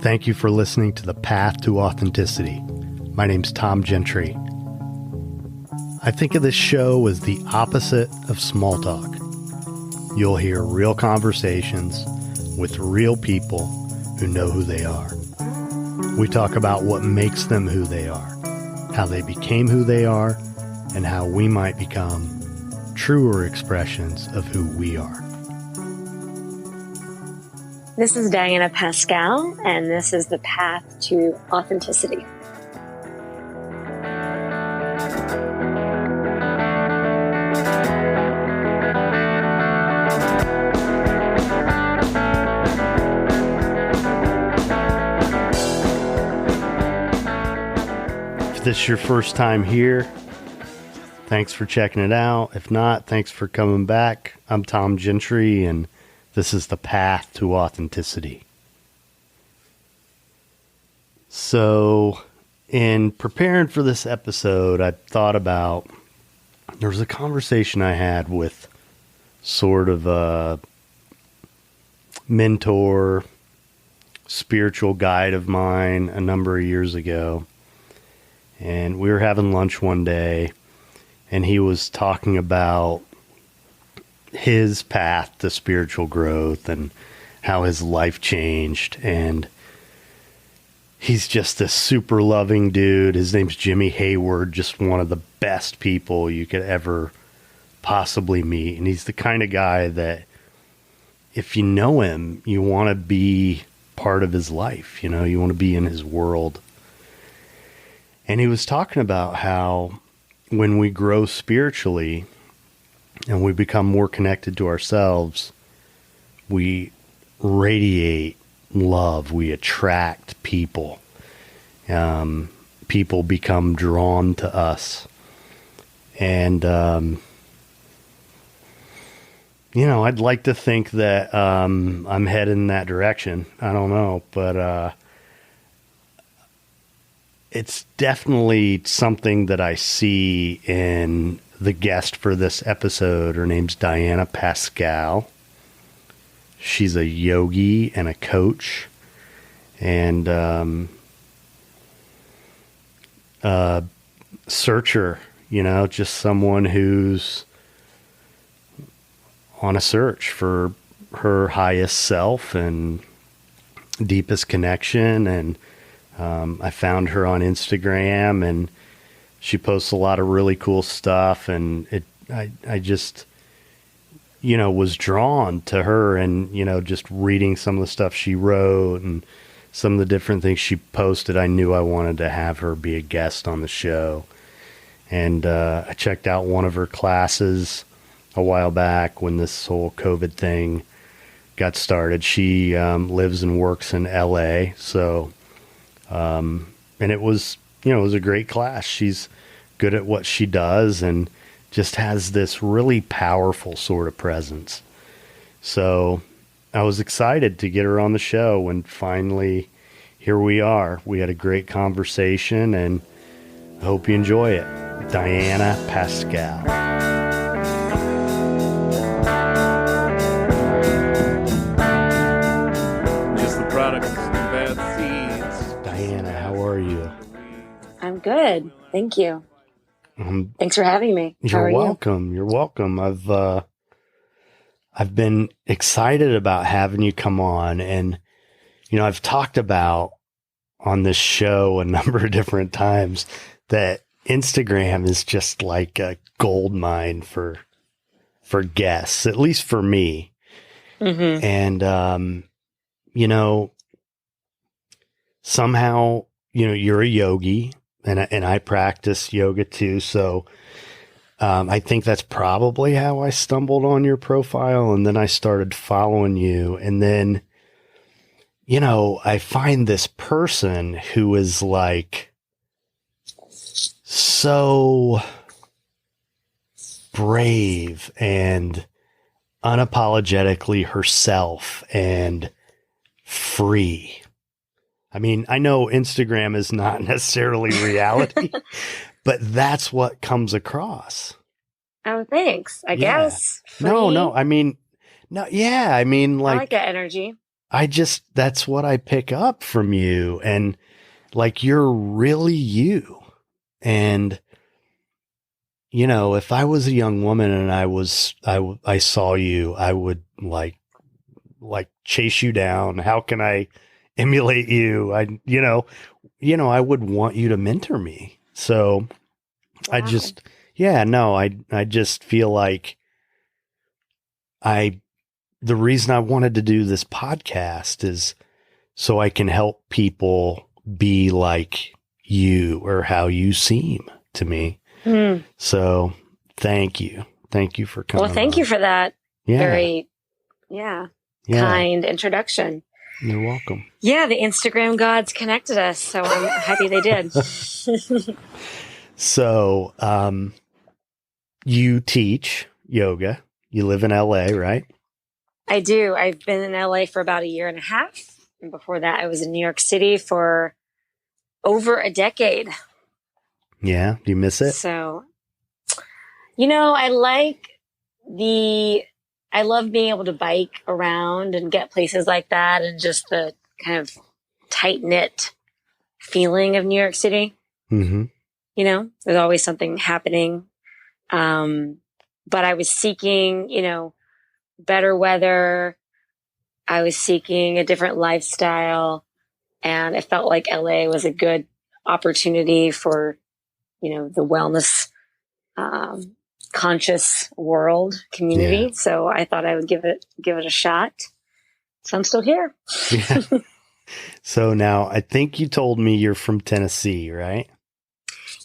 Thank you for listening to The Path to Authenticity. My name's Tom Gentry. I think of this show as the opposite of small talk. You'll hear real conversations with real people who know who they are. We talk about what makes them who they are, how they became who they are, and how we might become truer expressions of who we are. This is Diana Paschal, and this is The Path to Authenticity. If this is your first time here, thanks for checking it out. If not, thanks for coming back. I'm Tom Gentry, and this is The Path to Authenticity. So, in preparing for this episode, I thought about, there was a conversation I had with sort of a mentor, spiritual guide of mine a number of years ago. And we were having lunch one day, and he was talking about his path to spiritual growth and how his life changed. And he's just a super loving dude. His name's Jimmy Hayward, just one of the best people you could ever possibly meet. And he's the kind of guy that if you know him, you want to be part of his life. You know, you want to be in his world. And he was talking about how when we grow spiritually and we become more connected to ourselves, we radiate love. We attract people. People become drawn to us. And, I'd like to think that I'm headed in that direction. I don't know, but it's definitely something that I see in the guest for this episode. Her name's Diana Paschal. She's a yogi and a coach, and a searcher, just someone who's on a search for her highest self and deepest connection. And I found her on Instagram, and she posts a lot of really cool stuff. And I just, was drawn to her, and, just reading some of the stuff she wrote and some of the different things she posted. I knew I wanted to have her be a guest on the show. And I checked out one of her classes a while back when this whole COVID thing got started. She lives and works in LA. So, and it was a great class. She's good at what she does and just has this really powerful sort of presence. So I was excited to get her on the show, and finally here we are. We had a great conversation, and I hope you enjoy it. Diana Paschal. Just the product of some bad seeds. Diana, how are you? I'm good. Thank you. Thanks for having me. You're welcome. You're welcome. I've been excited about having you come on, and I've talked about on this show a number of different times that Instagram is just like a gold mine for guests, at least for me. Mm-hmm. And somehow you're a yogi. And I practice yoga too. So I think that's probably how I stumbled on your profile. And then I started following you. And then, I find this person who is like so brave and unapologetically herself and free. I mean, I know Instagram is not necessarily reality, but that's what comes across. Oh, thanks. I guess. Free. No. I mean, no. Yeah. I mean, like, I like that energy. that's what I pick up from you. And like, you're really you. And, if I was a young woman and I saw you, I would like chase you down. How can I emulate you? I would want you to mentor me. So I Wow. just, I just feel like the reason I wanted to do this podcast is so I can help people be like you or how you seem to me. So thank you. Thank you for coming. Well, thank you for that. Yeah. Very, kind introduction. You're welcome. Yeah, the Instagram gods connected us, so I'm happy they did. So, you teach yoga. You live in LA, right? I do. I've been in LA for about 1.5 years. And before that, I was in New York City for over a decade. Yeah. Do you miss it? So, I love being able to bike around and get places like that, and just the kind of tight knit feeling of New York City. Mm-hmm. There's always something happening. But I was seeking, better weather. I was seeking a different lifestyle, and I felt like LA was a good opportunity for, the wellness, conscious world community. Yeah. So I thought I would give it a shot. So I'm still here. Yeah. So now I think you told me you're from Tennessee, right?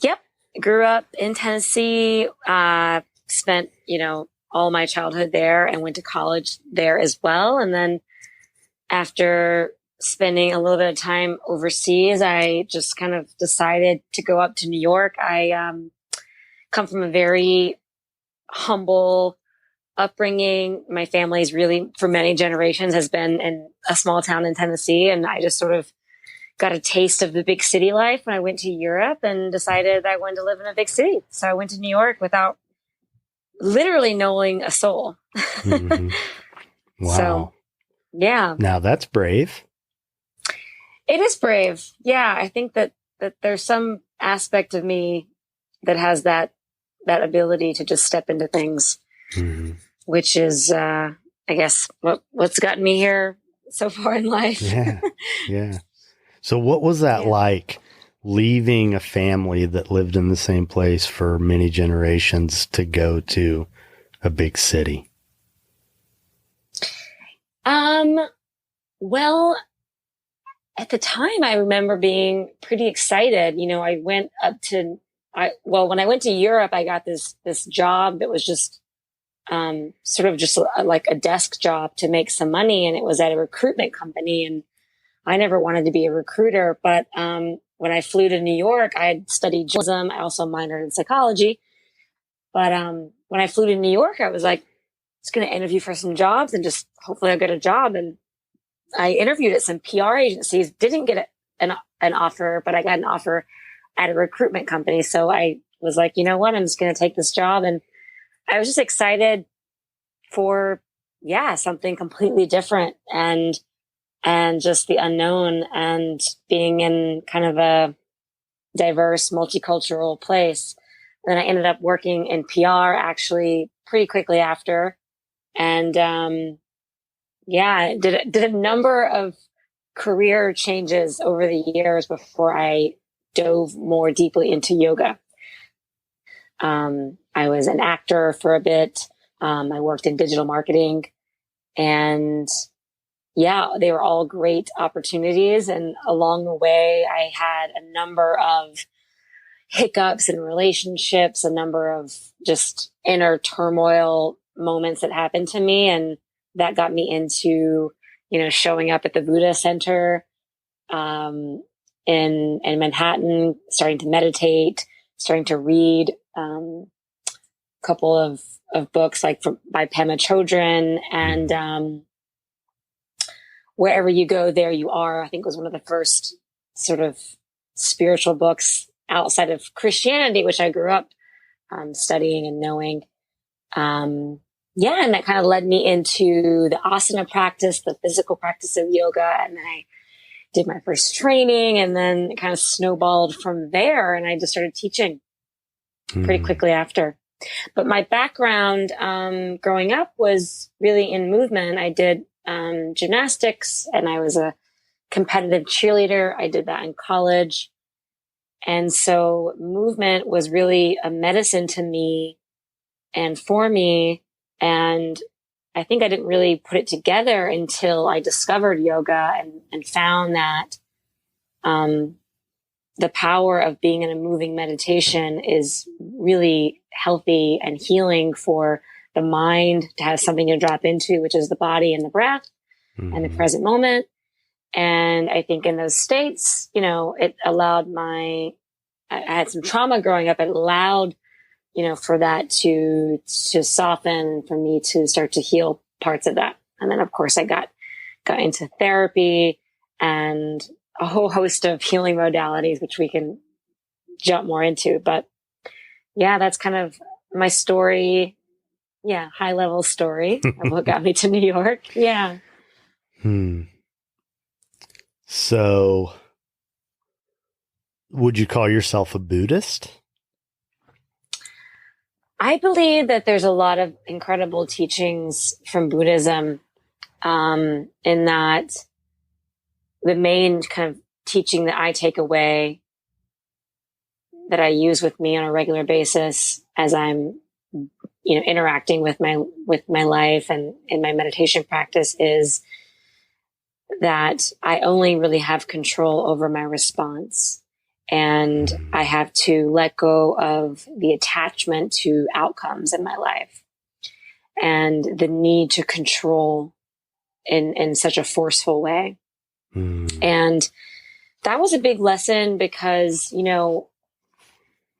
Yep. Grew up in Tennessee, spent, all my childhood there, and went to college there as well. And then after spending a little bit of time overseas, I just kind of decided to go up to New York. I come from a very humble upbringing. My family's really, for many generations, has been in a small town in Tennessee. And I just sort of got a taste of the big city life when I went to Europe and decided I wanted to live in a big city. So I went to New York without literally knowing a soul. Mm-hmm. Wow. So, yeah. Now that's brave. It is brave. Yeah. I think that there's some aspect of me that has that ability to just step into things, which is, I guess, what's gotten me here so far in life. Yeah. Yeah. So what was that like, leaving a family that lived in the same place for many generations to go to a big city? Well, at the time I remember being pretty excited. I went up to, when I went to Europe, I got this job that was just, sort of just like a desk job to make some money. And it was at a recruitment company. And I never wanted to be a recruiter, but, when I flew to New York, I had studied journalism. I also minored in psychology. But when I flew to New York, I was like, just going to interview for some jobs and just hopefully I'll get a job. And I interviewed at some PR agencies, didn't get an offer, but I got an offer at a recruitment company. So I was like, you know what, I'm just going to take this job. And I was just excited for, something completely different and just the unknown, and being in kind of a diverse, multicultural place. Then I ended up working in PR actually pretty quickly after. And, did a number of career changes over the years before I dove more deeply into yoga. I was an actor for a bit. I worked in digital marketing, and they were all great opportunities. And along the way, I had a number of hiccups in relationships, a number of just inner turmoil moments that happened to me. And that got me into, showing up at the Buddha Center, in Manhattan, starting to meditate, starting to read, a couple of books by Pema Chodron, and, Wherever You Go, There You Are, I think was one of the first sort of spiritual books outside of Christianity, which I grew up studying and knowing. yeah, and that kind of led me into the asana practice, the physical practice of yoga. And then I did my first training, and then it kind of snowballed from there. And I just started teaching pretty quickly after. But my background growing up was really in movement. I did gymnastics, and I was a competitive cheerleader. I did that in college. And so movement was really a medicine to me and for me. And I think I didn't really put it together until I discovered yoga and found that the power of being in a moving meditation is really healthy and healing for the mind, to have something to drop into, which is the body and the breath and the present moment. And I think in those states, it allowed I had some trauma growing up. It allowed, for that to soften, for me to start to heal parts of that. And then of course I got into therapy and a whole host of healing modalities, which we can jump more into. But yeah, that's kind of my story. Yeah. High level story of what got me to New York. Yeah. So would you call yourself a Buddhist? I believe that there's a lot of incredible teachings from Buddhism, in that the main kind of teaching that I take away, that I use with me on a regular basis as I'm, interacting with my life and in my meditation practice, is that I only really have control over my response. And I have to let go of the attachment to outcomes in my life and the need to control in such a forceful way. And that was a big lesson because,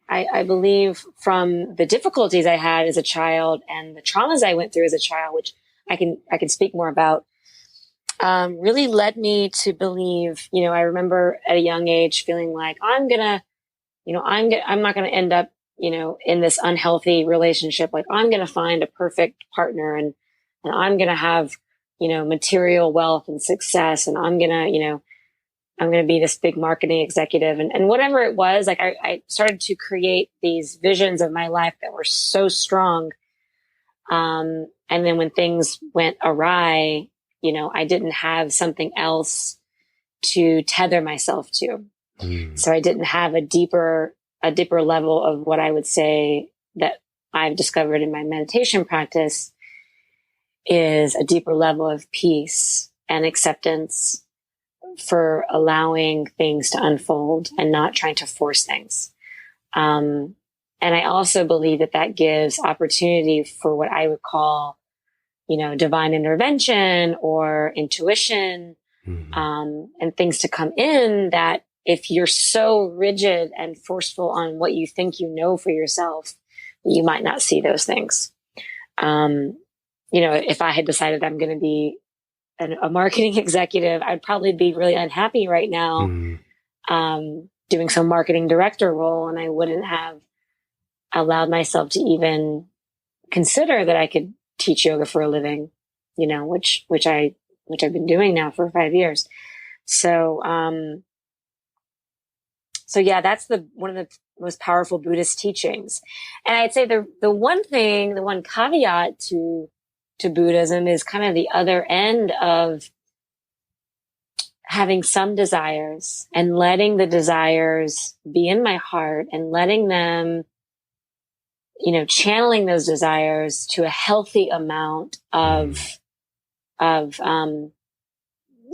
I believe from the difficulties I had as a child and the traumas I went through as a child, which I can speak more about, really led me to believe, I remember at a young age feeling like I'm not going to end up, in this unhealthy relationship. Like I'm going to find a perfect partner and I'm going to have, material wealth and success. And I'm going to be this big marketing executive and whatever it was. Like I started to create these visions of my life that were so strong. And then when things went awry, I didn't have something else to tether myself to. So I didn't have a deeper level of what I would say that I've discovered in my meditation practice is a deeper level of peace and acceptance for allowing things to unfold and not trying to force things. And I also believe that gives opportunity for what I would call, divine intervention or intuition, and things to come in that if you're so rigid and forceful on what you think for yourself, you might not see those things. If I had decided I'm going to be a marketing executive, I'd probably be really unhappy right now, doing some marketing director role. And I wouldn't have allowed myself to even consider that I could teach yoga for a living, which I've been doing now for 5 years. So yeah, that's one of the most powerful Buddhist teachings. And I'd say the one caveat to Buddhism is kind of the other end of having some desires and letting the desires be in my heart and letting them, channeling those desires to a healthy amount of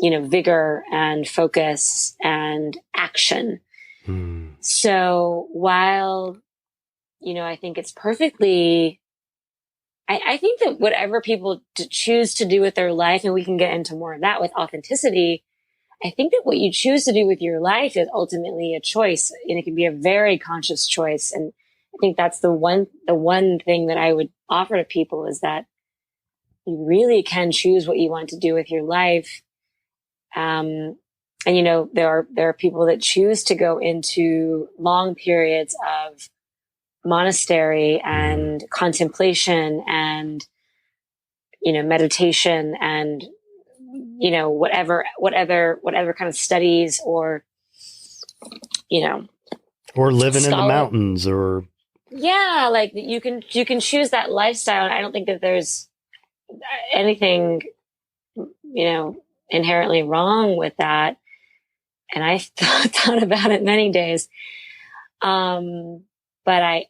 vigor and focus and action. So while, I think it's perfectly, I think that whatever people choose to do with their life, and we can get into more of that with authenticity, I think that what you choose to do with your life is ultimately a choice, and it can be a very conscious choice. And I think that's the one thing that I would offer to people is that you really can choose what you want to do with your life. And there are people that choose to go into long periods of monastery and contemplation and meditation and, whatever kind of studies or, or living in the mountains or. Yeah. Like you can choose that lifestyle. And I don't think that there's anything, inherently wrong with that. And I thought about it many days. But I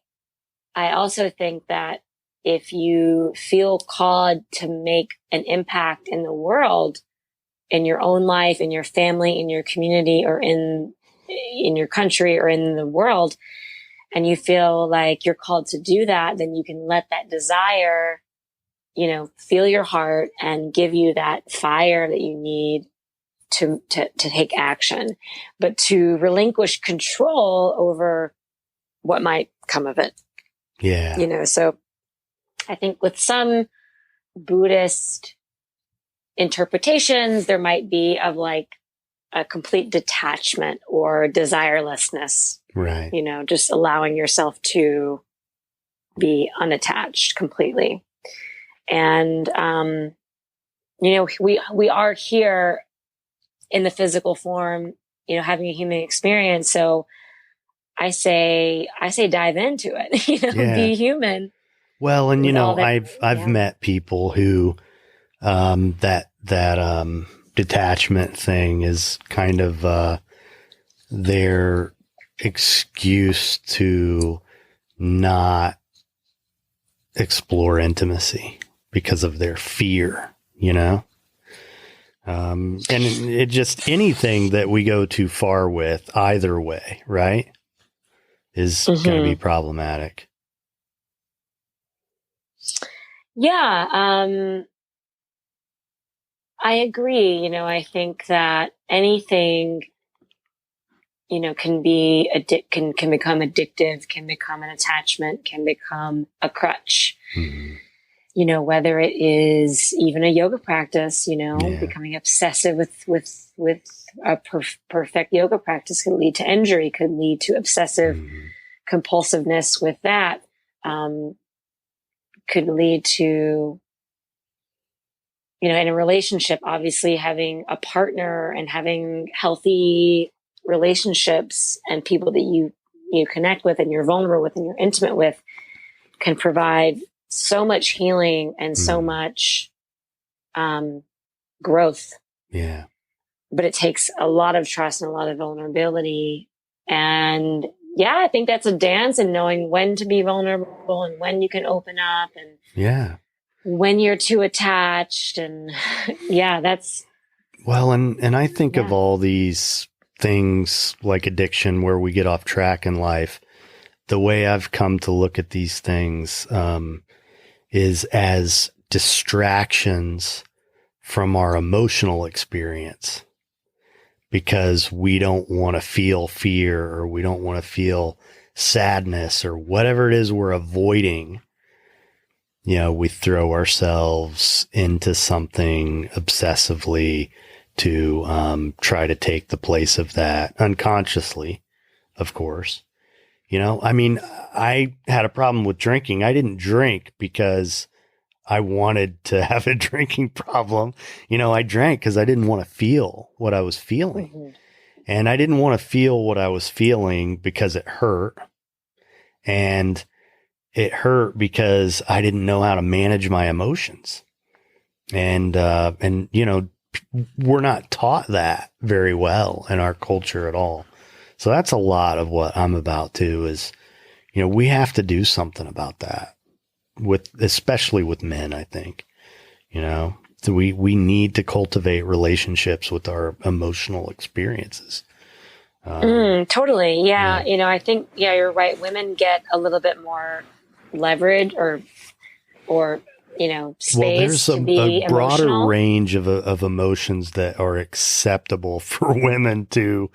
also think that if you feel called to make an impact in the world, in your own life, in your family, in your community, or in your country or in the world, and you feel like you're called to do that, then you can let that desire, feel your heart and give you that fire that you need to take action, but to relinquish control over what might come of it. Yeah. So I think with some Buddhist interpretations, there might be of like a complete detachment or desirelessness, right? Just allowing yourself to be unattached completely. And, we are here in the physical form, having a human experience. So I say dive into it, be human. Well, and I've met people who, that detachment thing is kind of, their excuse to not explore intimacy because of their fear, and it just anything that we go too far with either way, right, is going to be problematic. Yeah. I agree. I think that anything, can be can become addictive, can become an attachment, can become a crutch. Mm-hmm. Whether it is even a yoga practice, becoming obsessive with a perfect yoga practice could lead to injury, could lead to obsessive compulsiveness with that, could lead to, in a relationship, obviously having a partner and having healthy relationships and people that you connect with and you're vulnerable with and you're intimate with can provide so much healing and so much growth. Yeah. But it takes a lot of trust and a lot of vulnerability. And yeah, I think that's a dance and knowing when to be vulnerable and when you can open up and when you're too attached. And that's. Well, and I think of all these things like addiction where we get off track in life. The way I've come to look at these things, is as distractions from our emotional experience, because we don't want to feel fear or we don't want to feel sadness or whatever it is we're avoiding. We throw ourselves into something obsessively to try to take the place of that unconsciously, of course. I had a problem with drinking. I didn't drink because I wanted to have a drinking problem. I drank because I didn't want to feel what I was feeling. Mm-hmm. And I didn't want to feel what I was feeling because it hurt. And it hurt because I didn't know how to manage my emotions. And we're not taught that very well in our culture at all. So that's a lot of what I'm about too is, we have to do something about that especially with men, I think, so we need to cultivate relationships with our emotional experiences. Totally. Yeah. I think, you're right. Women get a little bit more leverage or space. Well, there's a broader emotional range of emotions that are acceptable for women to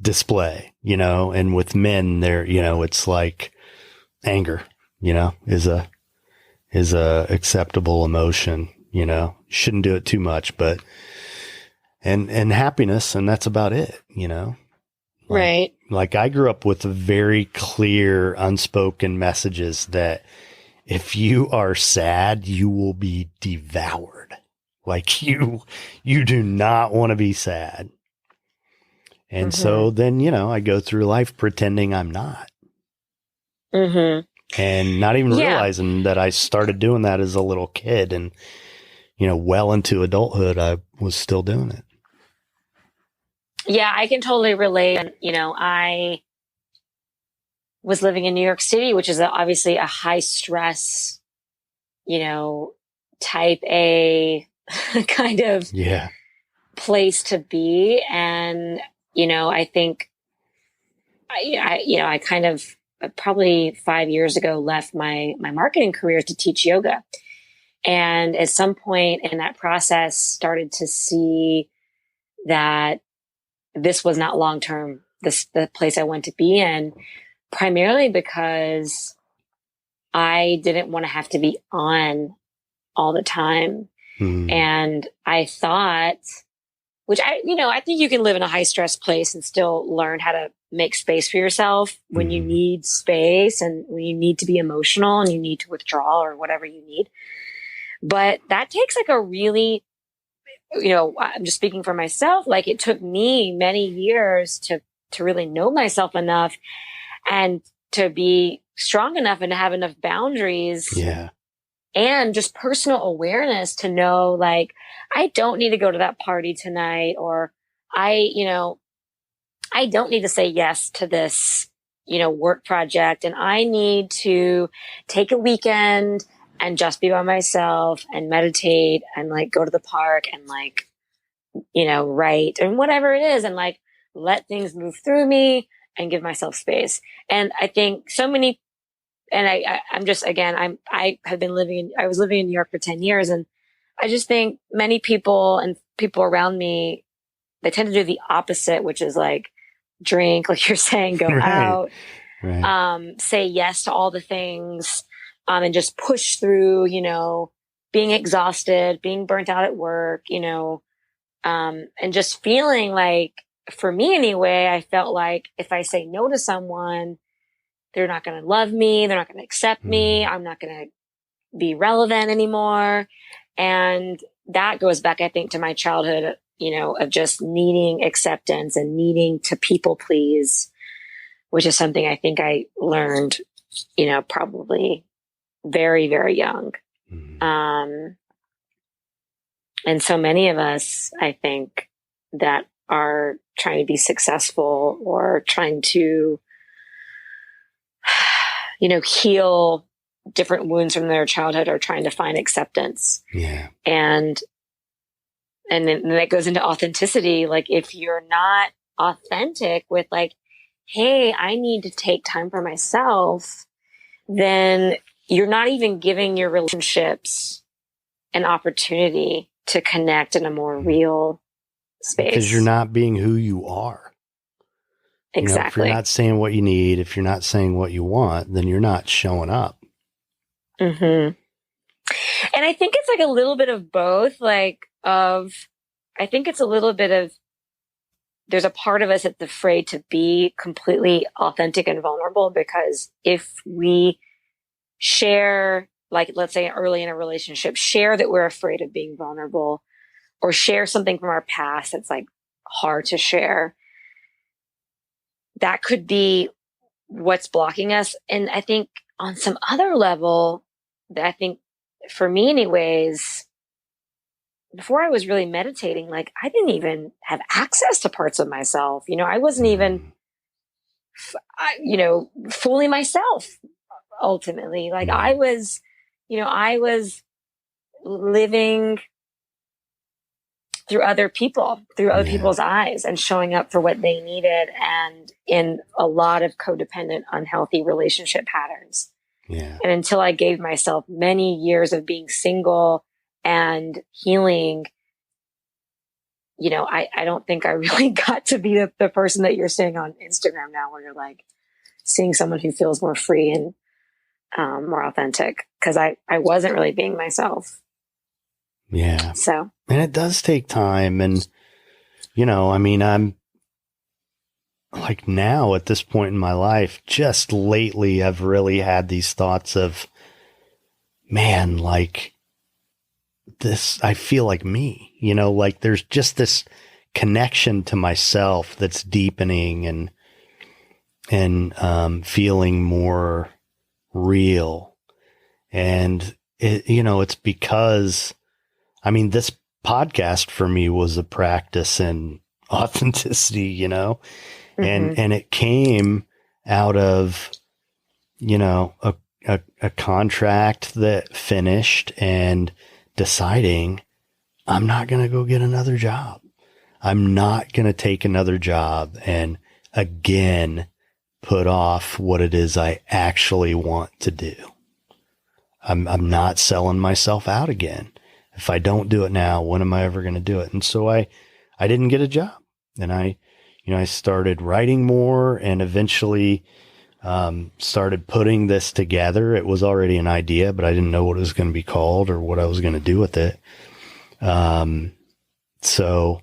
display, and with men there, it's like anger, is a acceptable emotion, shouldn't do it too much, but, and happiness. And that's about it, right. Like I grew up with very clear, unspoken messages that if you are sad, you will be devoured. Like you do not want to be sad. And so then, I go through life pretending I'm not. Mm-hmm. And not even Yeah. realizing that I started doing that as a little kid, and, well into adulthood, I was still doing it. Yeah, I can totally relate. I was living in New York City, which is obviously a high stress, type A kind of place to be. And, I think I kind of probably 5 years ago left my marketing career to teach yoga. And at some point in that process, started to see that this was not long-term, the place I want to be in, primarily because I didn't want to have to be on all the time. And I thought, which I think you can live in a high stress place and still learn how to make space for yourself when you need space and when you need to be emotional and you need to withdraw or whatever you need. But that takes like a really, I'm just speaking for myself. Like it took me many years to really know myself enough and to be strong enough and to have enough boundaries. Yeah. And just personal awareness to know, like, I don't need to go to that party tonight, or I don't need to say yes to this, work project. And I need to take a weekend and just be by myself and meditate and like go to the park and like, write and whatever it is. And like, let things move through me and give myself space. And I think so many, and I'm just, again, I was living in New York for 10 years. And I just think many people and people around me, they tend to do the opposite, which is like drink, like you're saying, go out, say yes to all the things, and just push through, being exhausted, being burnt out at work, and just feeling like, for me anyway, I felt like if I say no to someone, they're not going to love me. They're not going to accept me. I'm not going to be relevant anymore. And that goes back, I think, to my childhood, of just needing acceptance and needing to people please, which is something I think I learned, probably very, very young. And so many of us, I think, that are trying to be successful or trying to heal different wounds from their childhood or trying to find acceptance. Yeah. And then that goes into authenticity. Like if you're not authentic with like, hey, I need to take time for myself, then you're not even giving your relationships an opportunity to connect in a more real space. Because you're not being who you are. Exactly. If you're not saying what you need, if you're not saying what you want, then you're not showing up. And I think it's like a little bit of both, I think it's a little bit of, there's a part of us that's afraid to be completely authentic and vulnerable, because if we share, like, let's say early in a relationship, share that we're afraid of being vulnerable or share something from our past that's like hard to share, that could be what's blocking us. And I think on some other level, I think for me anyways, before I was really meditating, like I didn't even have access to parts of myself. I wasn't even, fully myself ultimately. Like I was living through other people's eyes and showing up for what they needed, and in a lot of codependent, unhealthy relationship patterns. Yeah. And until I gave myself many years of being single and healing, I don't think I really got to be the person that you're seeing on Instagram now, where you're like seeing someone who feels more free and more authentic, because I wasn't really being myself. Yeah. So. And it does take time. And, I'm like now at this point in my life, just lately, I've really had these thoughts of, man, like this, I feel like me, you know, like there's just this connection to myself that's deepening and feeling more real. And it, you know, it's because, I mean, this podcast for me was a practice in authenticity, you know, and it came out of, you know, a contract that finished and deciding I'm not going to go get another job. I'm not going to take another job and again put off what it is I actually want to do. I'm not selling myself out again. If I don't do it now, when am I ever going to do it? And so I didn't get a job, and I started writing more and eventually started putting this together. It was already an idea, but I didn't know what it was going to be called or what I was going to do with it. So,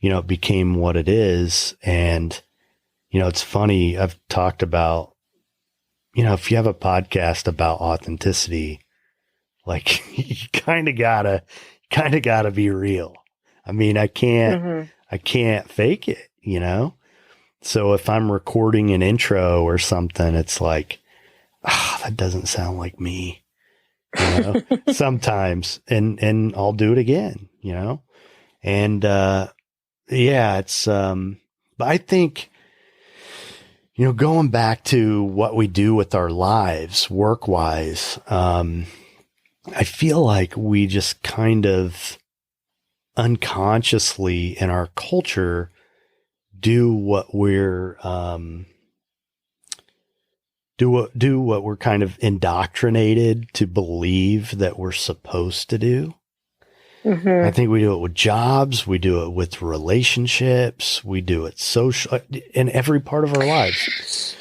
you know, it became what it is. And, you know, it's funny. I've talked about, you know, if you have a podcast about authenticity, like you kind of gotta be real. I mean, I can't fake it, you know? So if I'm recording an intro or something, it's like, that doesn't sound like me, you know, sometimes, and I'll do it again, you know? And, yeah, it's, but I think, you know, going back to what we do with our lives, work wise, I feel like we just kind of unconsciously in our culture do what we're do what we're kind of indoctrinated to believe that we're supposed to do. I think we do it with jobs, we do it with relationships, we do it social in every part of our lives.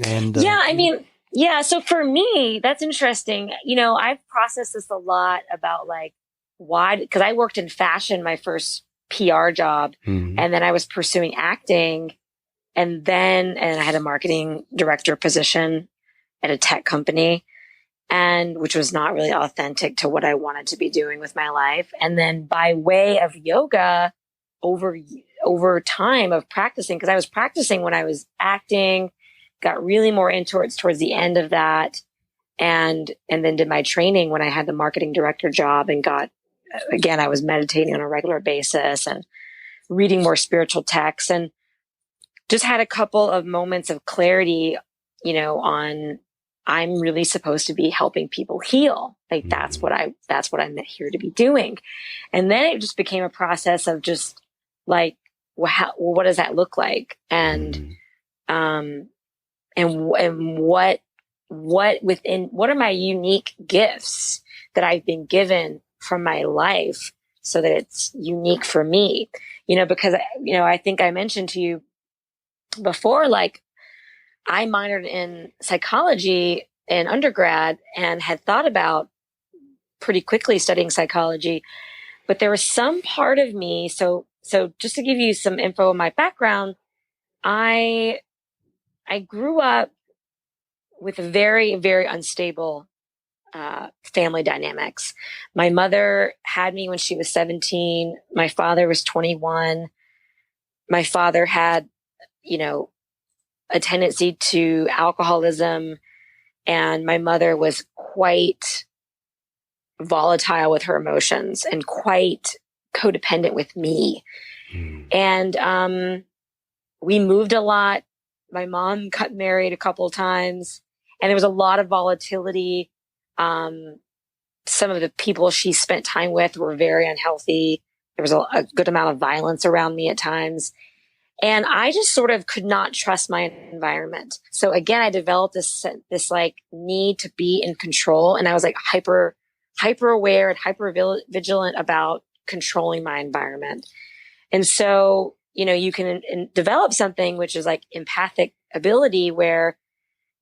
And yeah, I mean, yeah. So for me, that's interesting. You know, I've processed this a lot about like why, because I worked in fashion, my first PR job, and then I was pursuing acting, and I had a marketing director position at a tech company, and which was not really authentic to what I wanted to be doing with my life. And then by way of yoga, over time of practicing, because I was practicing when I was acting, got really more into it towards the end of that, and then did my training when I had the marketing director job, and I was meditating on a regular basis and reading more spiritual texts, and just had a couple of moments of clarity, you know, on I'm really supposed to be helping people heal. Like that's what I'm here to be doing. And then it just became a process of just like, what does that look like? And what are my unique gifts that I've been given from my life so that it's unique for me, you know, because, you know, I think I mentioned to you before, like I minored in psychology in undergrad and had thought about pretty quickly studying psychology, but there was some part of me. So just to give you some info on my background, I grew up with very, very unstable family dynamics. My mother had me when she was 17. My father was 21. My father had, you know, a tendency to alcoholism, and my mother was quite volatile with her emotions and quite codependent with me. And we moved a lot. My mom got married a couple of times, and there was a lot of volatility. Some of the people she spent time with were very unhealthy. There was a good amount of violence around me at times. And I just sort of could not trust my environment. So again, I developed this like need to be in control. And I was like hyper aware and hyper vigilant about controlling my environment. And so, you know, you can develop something which is like empathic ability, where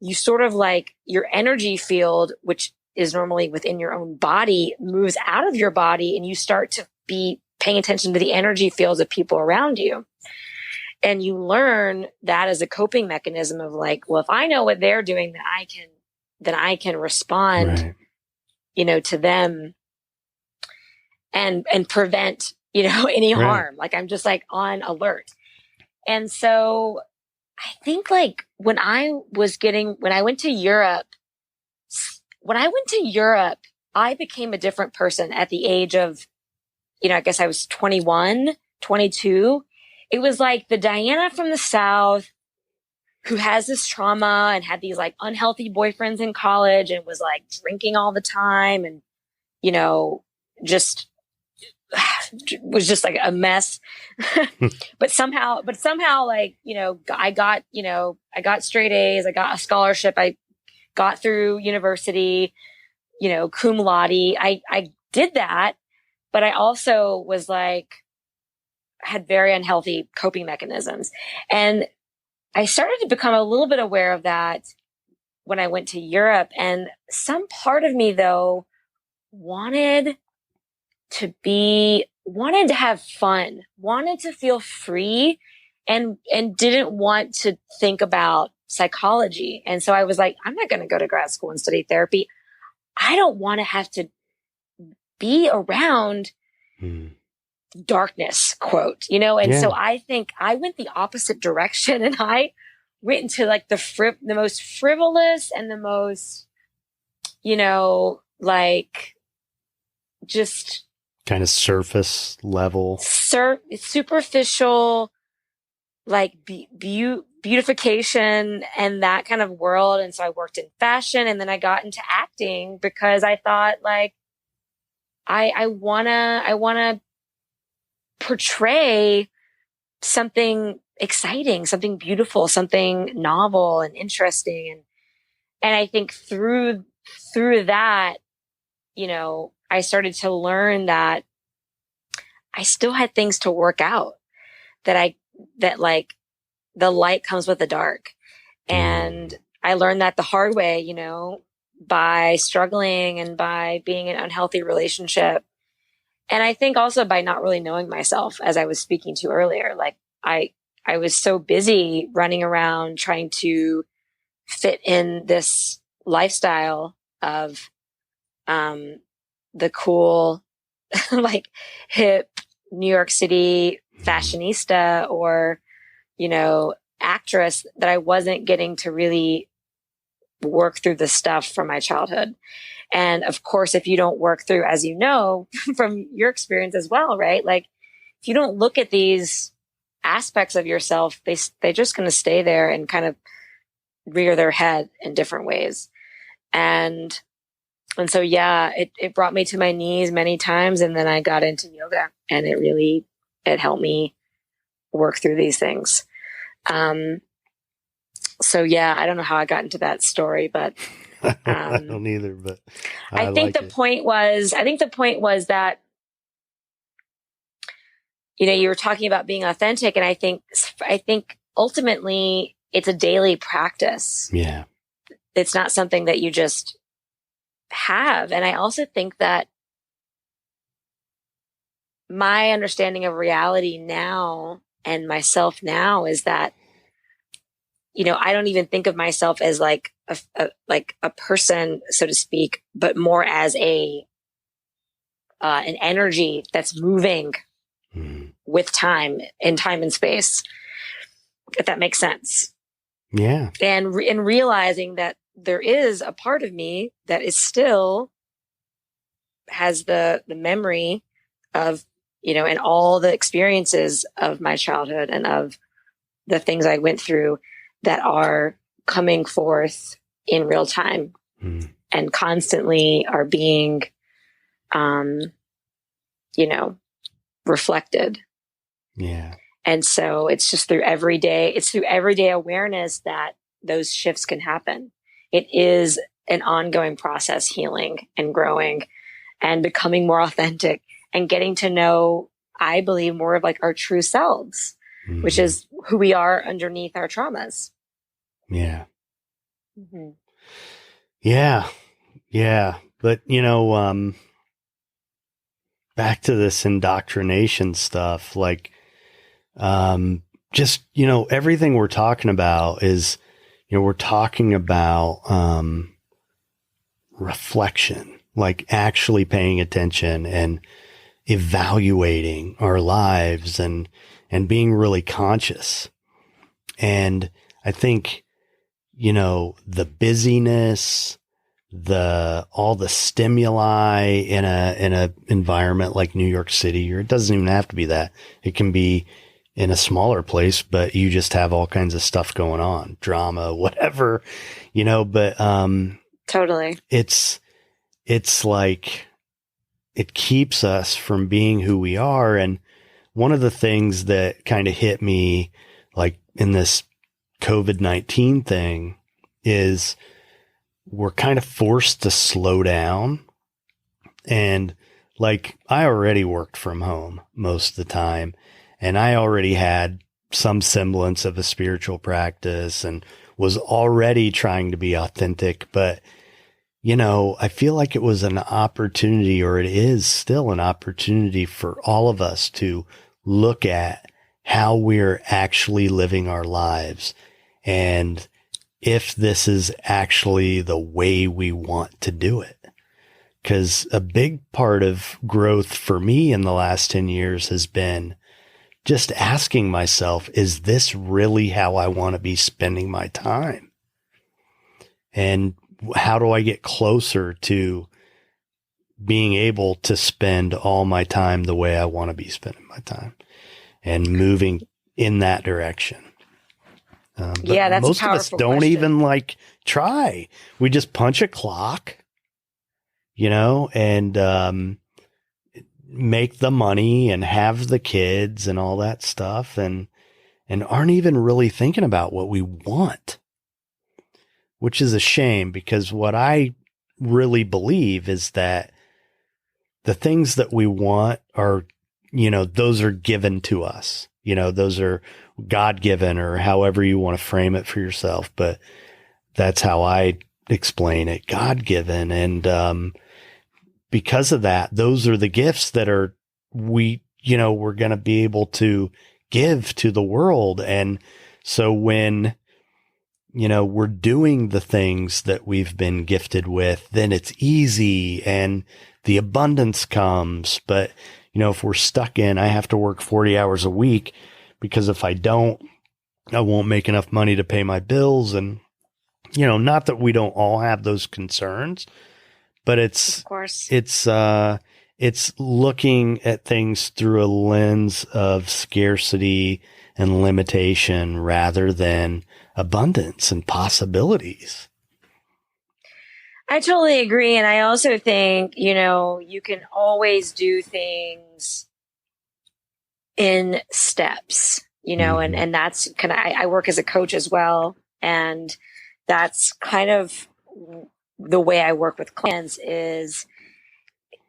you sort of like your energy field, which is normally within your own body, moves out of your body, and you start to be paying attention to the energy fields of people around you. And you learn that as a coping mechanism of like, well, if I know what they're doing, then I can respond to them and prevent, any Right. harm. Like I'm just like on alert. And so I think like when I went to Europe, I became a different person at the age of, I guess I was 21, 22. It was like the Diana from the South who has this trauma and had these like unhealthy boyfriends in college and was like drinking all the time and, just was just like a mess. but somehow like, I got straight A's, I got a scholarship, I got through university, cum laude. I did that, but I also was like, had very unhealthy coping mechanisms. And I started to become a little bit aware of that when I went to Europe. And some part of me though wanted to have fun, wanted to feel free and didn't want to think about psychology. And so I was like, I'm not going to go to grad school and study therapy. I don't want to have to be around darkness, quote, And so I think I went the opposite direction and I went into like the most frivolous and the most, like just kind of surface level, superficial, like beautification and that kind of world. And so I worked in fashion and then I got into acting because I thought like, I wanna portray something exciting, something beautiful, something novel and interesting. And I think through that, I started to learn that I still had things to work out, that like the light comes with the dark. And I learned that the hard way, by struggling and by being in an unhealthy relationship. And I think also by not really knowing myself, as I was speaking to earlier, like I was so busy running around trying to fit in this lifestyle of, the cool, like hip New York City fashionista or, actress that I wasn't getting to really work through the stuff from my childhood. And of course, if you don't work through, as you know, from your experience as well, right? Like if you don't look at these aspects of yourself, they're just going to stay there and kind of rear their head in different ways. And so, yeah, it brought me to my knees many times. And then I got into yoga and it helped me work through these things. So yeah, I don't know how I got into that story, but, I don't either, but I think the point was that, you were talking about being authentic. And I think ultimately it's a daily practice. Yeah. It's not something that you just have. And I also think that my understanding of reality now and myself now is that, I don't even think of myself as like a person, so to speak, but more as an energy that's moving with time and space, if that makes sense. Yeah. And realizing that there is a part of me that is still has the memory of, and all the experiences of my childhood and of the things I went through that are coming forth in real time and constantly are being, reflected. Yeah. And so it's just through everyday awareness that those shifts can happen. It is an ongoing process, healing and growing and becoming more authentic and getting to know, I believe, more of like our true selves, which is who we are underneath our traumas. Yeah. Mm-hmm. Yeah. Yeah. But, back to this indoctrination stuff, like, just, everything we're talking about is, we're talking about, reflection, like actually paying attention and evaluating our lives and being really conscious. And I think, the busyness, all the stimuli in a environment like New York City, or it doesn't even have to be that. It can be in a smaller place, but you just have all kinds of stuff going on, drama, whatever, but, Totally. it's like, it keeps us from being who we are. And one of the things that kind of hit me like in this COVID-19 thing is we're kind of forced to slow down. And like, I already worked from home most of the time, and I already had some semblance of a spiritual practice and was already trying to be authentic. But, I feel like it was an opportunity, or it is still an opportunity for all of us to look at how we're actually living our lives and if this is actually the way we want to do it. Because a big part of growth for me in the last 10 years has been just asking myself, is this really how I want to be spending my time? And how do I get closer to being able to spend all my time the way I want to be spending my time and moving in that direction? But That's most a of us powerful don't question. even like try. We just punch a clock, and make the money and have the kids and all that stuff, and aren't even really thinking about what we want, which is a shame, because what I really believe is that the things that we want are, those are given to us. Those are God-given, or however you want to frame it for yourself. But that's how I explain it, God-given. And because of that, those are the gifts that we're going to be able to give to the world. And so when, we're doing the things that we've been gifted with, then it's easy and the abundance comes. But, if we're stuck in, I have to work 40 hours a week, because if I don't, I won't make enough money to pay my bills. And, not that we don't all have those concerns, but Of course. it's looking at things through a lens of scarcity and limitation rather than abundance and possibilities. I totally agree. And I also think, you can always do things in steps, Mm-hmm. and that's kind of, I work as a coach as well. And that's kind of the way I work with clients is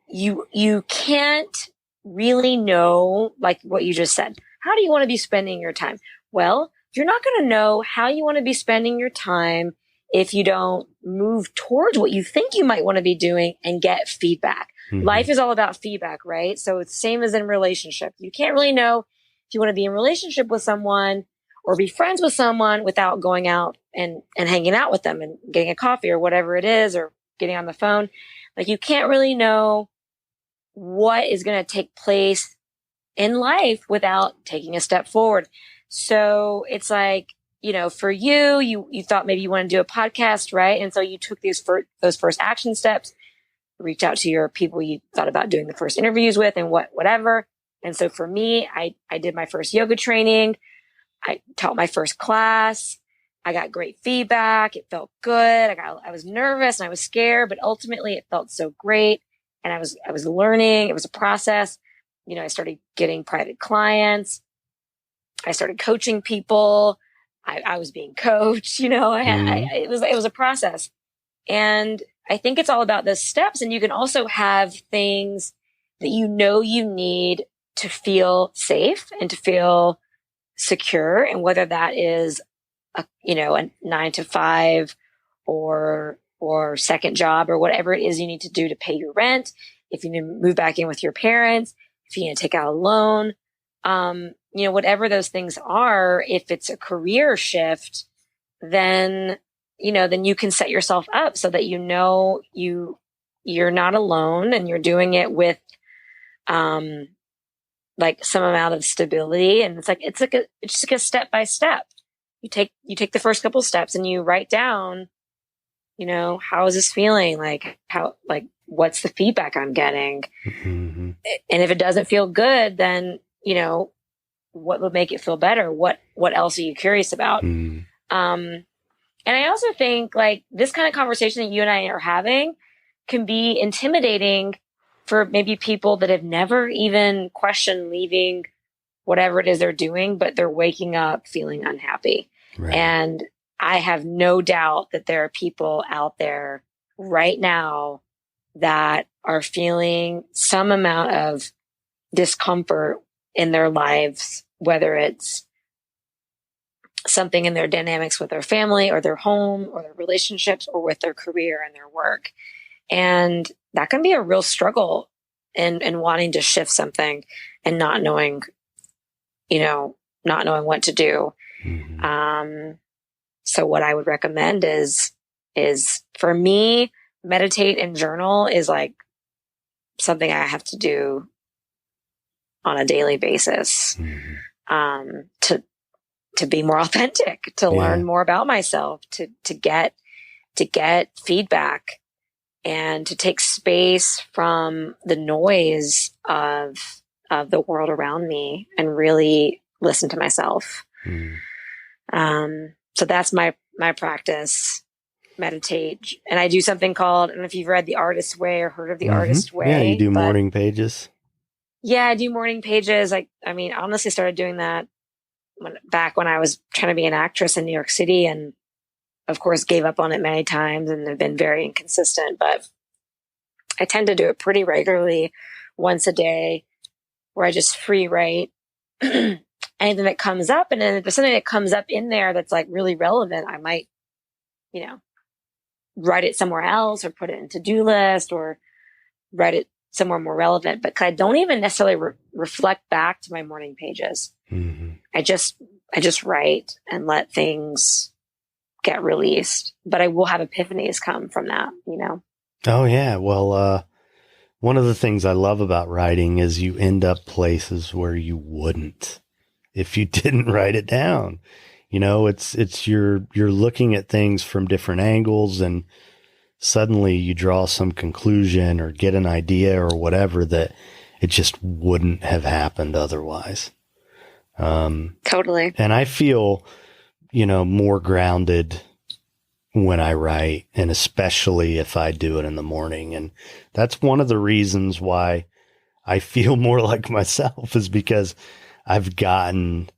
you can't really know, like what you just said. How do you want to be spending your time? Well, you're not going to know how you want to be spending your time if you don't move towards what you think you might want to be doing and get feedback. Mm-hmm. Life is all about feedback, right? So it's the same as in relationship. You can't really know if you want to be in relationship with someone or be friends with someone without going out and hanging out with them and getting a coffee or whatever it is, or getting on the phone. Like, you can't really know what is going to take place in life without taking a step forward. So it's like, for you thought maybe you want to do a podcast, right? And so you took those first action steps, reached out to your people you thought about doing the first interviews with and whatever. And so for me, I did my first yoga training. I taught my first class. I got great feedback. It felt good. I was nervous and I was scared, but ultimately it felt so great. And I was learning. It was a process. I started getting private clients. I started coaching people. I was being coached, it was a process. And I think it's all about those steps. And you can also have things that you need to feel safe and to feel secure. And whether that is a 9 to 5 or second job or whatever it is you need to do to pay your rent, if you need to move back in with your parents, if you need to take out a loan, whatever those things are, if it's a career shift, then you can set yourself up so that you you're not alone, and you're doing it with, like some amount of stability. And it's just like a step by step. You take the first couple steps and you write down, how is this feeling? Like what's the feedback I'm getting? Mm-hmm. And if it doesn't feel good, then, what would make it feel better? What else are you curious about? Mm-hmm. And I also think like this kind of conversation that you and I are having can be intimidating for maybe people that have never even questioned leaving whatever it is they're doing, but they're waking up feeling unhappy. Right. And I have no doubt that there are people out there right now that are feeling some amount of discomfort in their lives, whether it's something in their dynamics with their family or their home or their relationships or with their career and their work. And that can be a real struggle in wanting to shift something and not knowing what to do. Mm-hmm. So what I would recommend is for me, meditate and journal is like something I have to do on a daily basis, Mm-hmm. To be more authentic, to learn more about myself, to get feedback, and to take space from the noise of the world around me and really listen to myself. Mm-hmm. So that's my practice. Meditate. And I do something called, I don't know if you've read The Artist's Way or heard of The Mm-hmm. Artist's Way. Yeah, you do morning pages. Yeah, I do morning pages. I honestly started doing that back when I was trying to be an actress in New York City, and of course gave up on it many times and have been very inconsistent, but I tend to do it pretty regularly, once a day, where I just free write anything that comes up. And then if there's something that comes up in there that's like really relevant, I might, write it somewhere else or put it in to-do list or write it somewhere more relevant. But I don't even necessarily reflect back to my morning pages. Mm-hmm. I just write and let things get released, but I will have epiphanies come from that, Oh yeah. Well, one of the things I love about writing is you end up places where you wouldn't if you didn't write it down. It's you're looking at things from different angles, and suddenly you draw some conclusion or get an idea or whatever that it just wouldn't have happened otherwise. Totally. And I feel, more grounded when I write, and especially if I do it in the morning. And that's one of the reasons why I feel more like myself, is because I've gotten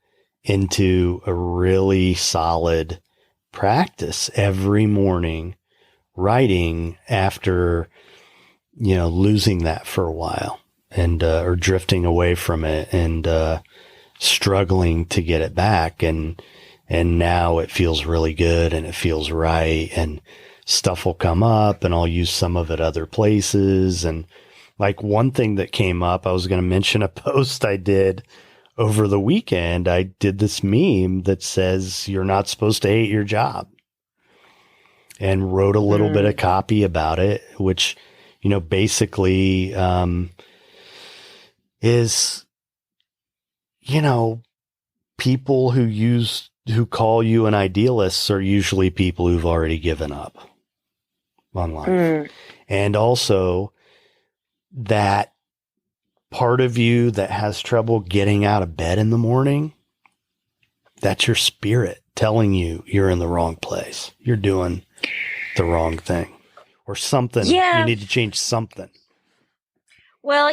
into a really solid practice every morning writing after, losing that for a while and, or drifting away from it and, struggling to get it back. And now it feels really good and it feels right, and stuff will come up and I'll use some of it other places. And like one thing that came up, I was going to mention a post I did over the weekend. I did this meme that says, "You're not supposed to hate your job," and wrote a little bit of copy about it, which, basically, is, people who call you an idealist are usually people who've already given up on life. And also that part of you that has trouble getting out of bed in the morning, that's your spirit telling you you're in the wrong place. You're doing the wrong thing or something. Yeah. You need to change something. Well,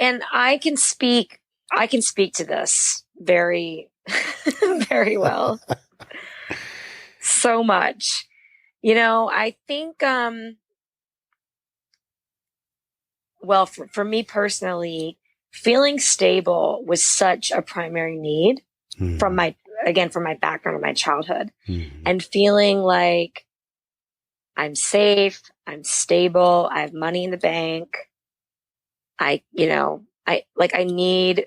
and I can speak to this very, very well. So much, I think, well, for me personally, feeling stable was such a primary need from my background and my childhood, and feeling like I'm safe, I'm stable, I have money in the bank. I need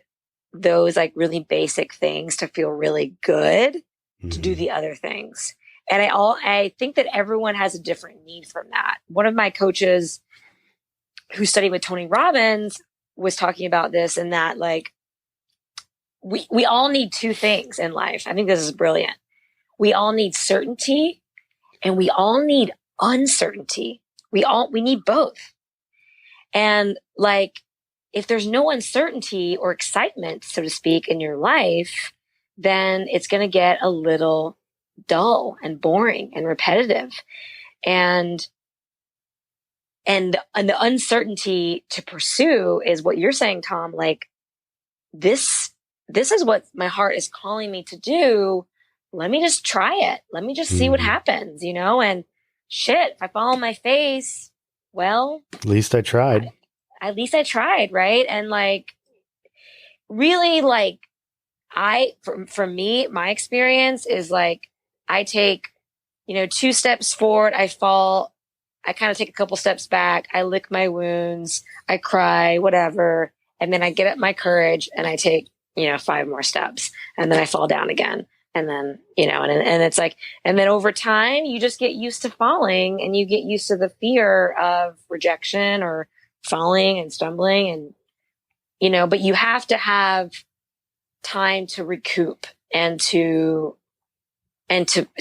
those like really basic things to feel really good to do the other things. And I think that everyone has a different need from that. One of my coaches who studied with Tony Robbins was talking about this, and that like, we all need two things in life. I think this is brilliant. We all need certainty and we all need uncertainty. We need both. And like, if there's no uncertainty or excitement, so to speak, in your life, then it's going to get a little dull and boring and repetitive. And the uncertainty to pursue is what you're saying, Tom. Like, this is what my heart is calling me to do. Let me just try it. Let me just see what happens, and shit, if I fall on my face, well, at least I tried. At least I tried. Right. And like, really, like, for me, my experience is like, I take, 2 steps forward, I fall, I kind of take a couple steps back, I lick my wounds, I cry, whatever. And then I get up my courage and I take, 5 more steps, and then I fall down again. And then, and it's like, and then over time, you just get used to falling, and you get used to the fear of rejection or falling and stumbling, and, but you have to have time to recoup and to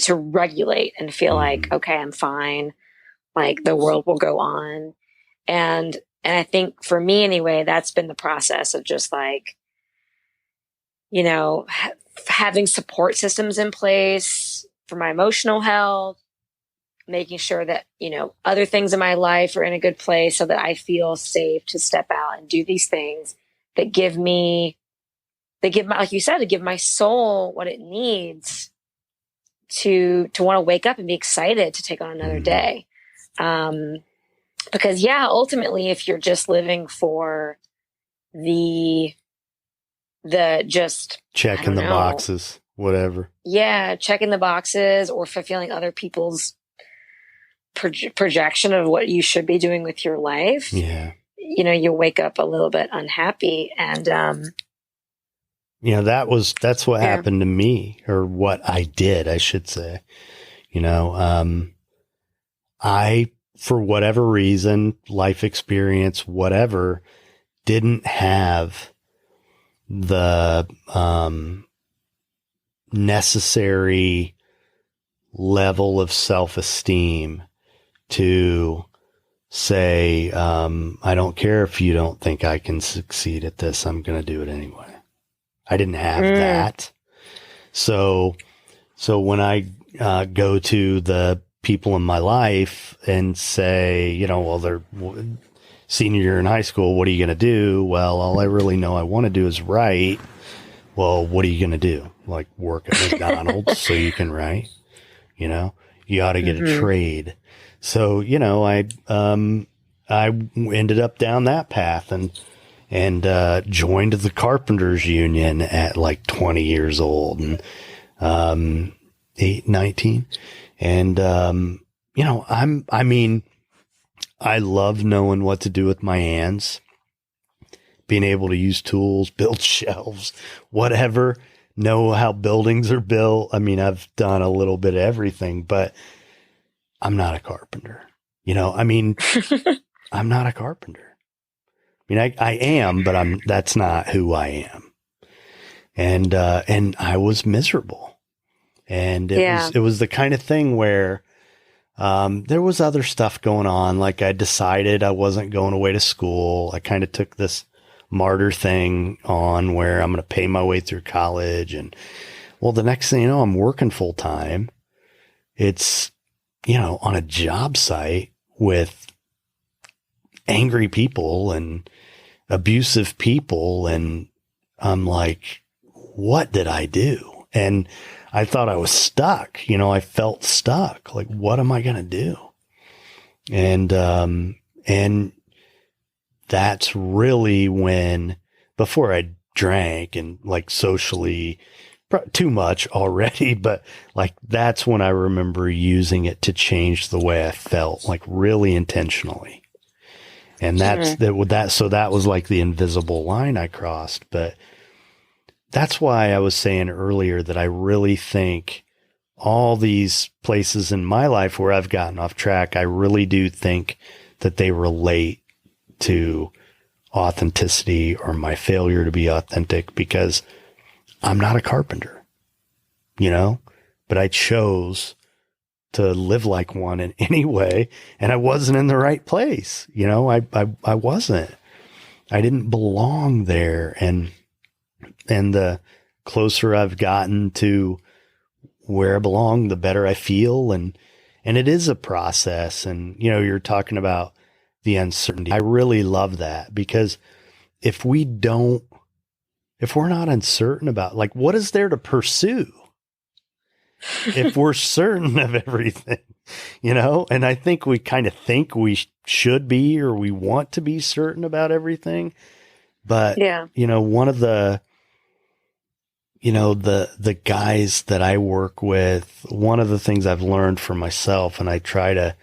regulate and feel like, okay, I'm fine. Like, the world will go on. And I think for me anyway, that's been the process of just like, having support systems in place for my emotional health, making sure that, other things in my life are in a good place so that I feel safe to step out and do these things that give my, like you said, to give my soul what it needs to want to wake up and be excited to take on another day. Because ultimately, if you're just living for the just checking the boxes, whatever. Yeah. Checking the boxes or fulfilling other people's projection of what you should be doing with your life. Yeah. You wake up a little bit unhappy, and, that's what happened to me, or what I did, I should say. I, for whatever reason, life experience, whatever, didn't have the necessary level of self-esteem to say, I don't care if you don't think I can succeed at this, I'm going to do it anyway. I didn't have that. So when I go to the people in my life and say, well, they're senior year in high school, what are you going to do? Well, all I really know I want to do is write. Well, what are you going to do? Like, work at McDonald's so you can write? You ought to get a trade. So, I ended up down that path and joined the Carpenters Union at like 20 years old, and 19. And, I love knowing what to do with my hands, being able to use tools, build shelves, whatever, know how buildings are built. I've done a little bit of everything, but I'm not a carpenter. I'm not a carpenter. I am, but that's not who I am. And I was miserable. And it was the kind of thing where, there was other stuff going on. Like, I decided I wasn't going away to school. I kind of took this martyr thing on where I'm going to pay my way through college. And well, the next thing you know, I'm working full time. It's, on a job site with angry people and abusive people. And I'm like, what did I do? And I thought I was stuck. I felt stuck. Like, what am I going to do? And that's really when, before I drank and like socially, too much already, but like, that's when I remember using it to change the way I felt, like really intentionally. And so that was like the invisible line I crossed. But that's why I was saying earlier that I really think all these places in my life where I've gotten off track, I really do think that they relate to authenticity or my failure to be authentic because I'm not a carpenter, but I chose to live like one in any way. And I wasn't in the right place. I wasn't, I didn't belong there. And the closer I've gotten to where I belong, the better I feel. And it is a process. And, you're talking about the uncertainty. I really love that because if we're not uncertain about like, what is there to pursue? If we're certain of everything, and I think we kind of think we should be, or we want to be certain about everything. But, one of the guys that I work with, one of the things I've learned for myself and I try to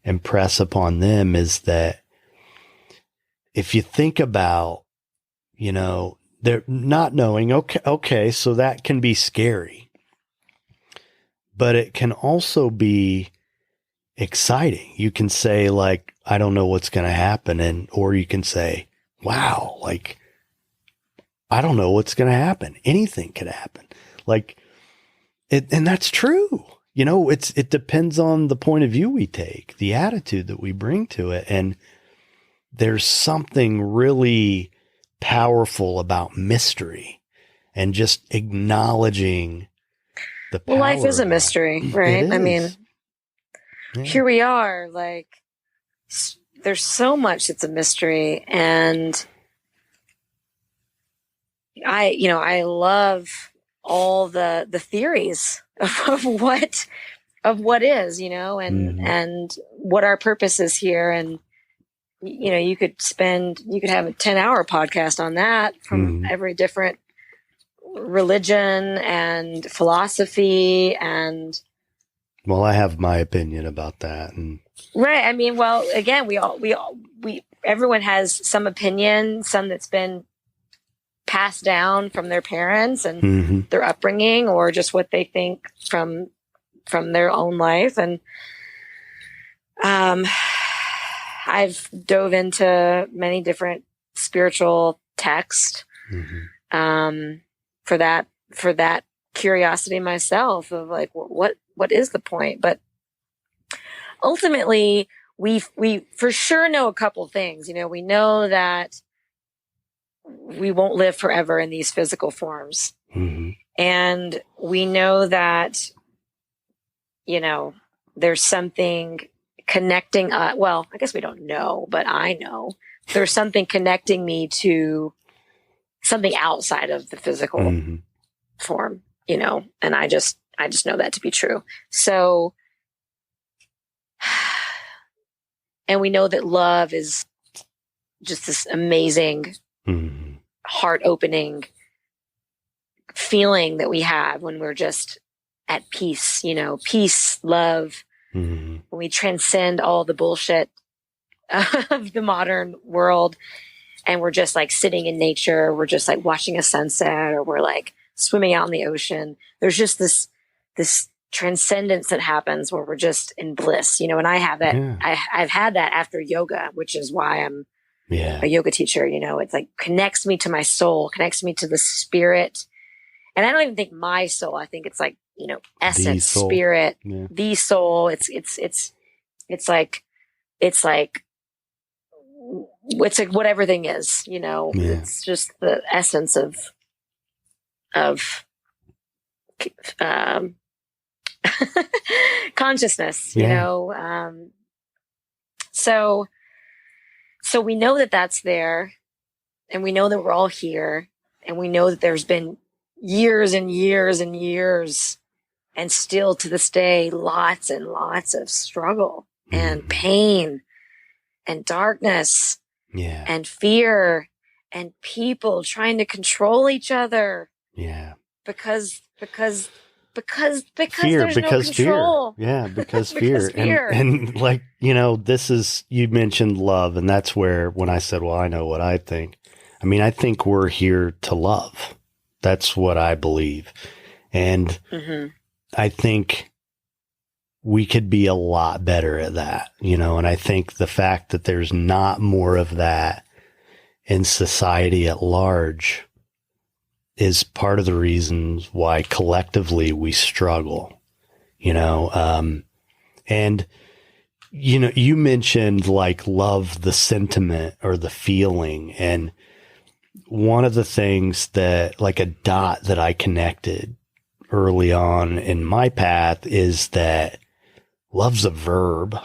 impress upon them is that if you think about, they're not knowing, okay, so that can be scary. But it can also be exciting. You can say like, I don't know what's going to happen. Or you can say, wow, like, I don't know what's going to happen. Anything could happen. Like and that's true. It depends on the point of view we take, the attitude that we bring to it. And there's something really powerful about mystery and just acknowledging the power. Well, life is a mystery, right? I mean, here we are, like, there's so much that's a mystery. And I love all the theories of what is, and what our purpose is here. And, you could have a 10-hour podcast on that from every different religion and philosophy. And well, I have my opinion about that. And right. I mean, well, again, everyone has some opinion, some that's been passed down from their parents and their upbringing, or just what they think from their own life. And I've dove into many different spiritual texts for that curiosity myself of like, what is the point? But ultimately, we for sure know a couple things. We know that we won't live forever in these physical forms. And we know that, there's something connecting, well, I guess we don't know, but I know there's something connecting me to something outside of the physical form, and I just know that to be true. So, and we know that love is just this amazing, heart opening feeling that we have when we're just at peace, peace, love, when we transcend all the bullshit of the modern world. And we're just like sitting in nature. We're just like watching a sunset, or we're like swimming out in the ocean. There's just this transcendence that happens where we're just in bliss, and I have that. Yeah. I've had that after yoga, which is why I'm a yoga teacher. It's like connects me to my soul, connects me to the spirit. And I don't even think my soul. I think it's like, essence, spirit, the soul. It's like what everything is, it's just the essence of consciousness, so we know that that's there, and we know that we're all here, and we know that there's been years and years and years, and still to this day, lots and lots of struggle and pain and darkness and fear and people trying to control each other. Yeah. Because fear, there's no control. Fear. Yeah, because fear. And like, you mentioned love, and that's where when I said, well, I know what I think. I mean, I think we're here to love. That's what I believe. And I think we could be a lot better at that, and I think the fact that there's not more of that in society at large is part of the reasons why collectively we struggle, and, you mentioned like love, the sentiment or the feeling. And one of the things that like a dot that I connected early on in my path is that love's a verb.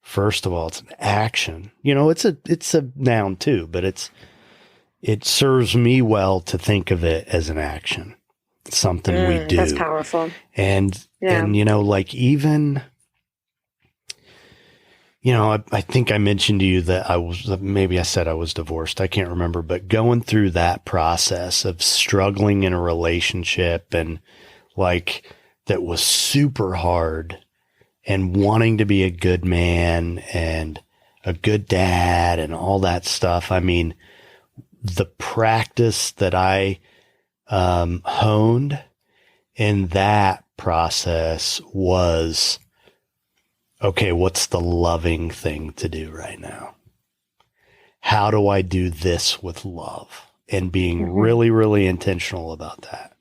First of all, it's an action. It's a noun too, but it serves me well to think of it as an action. It's something we do. That's powerful. And like even, I think I mentioned to you that maybe I said I was divorced. I can't remember, but going through that process of struggling in a relationship and like that was super hard and wanting to be a good man and a good dad and all that stuff. I mean, the practice that I honed in that process was, okay, what's the loving thing to do right now? How do I do this with love? And being really, really intentional about that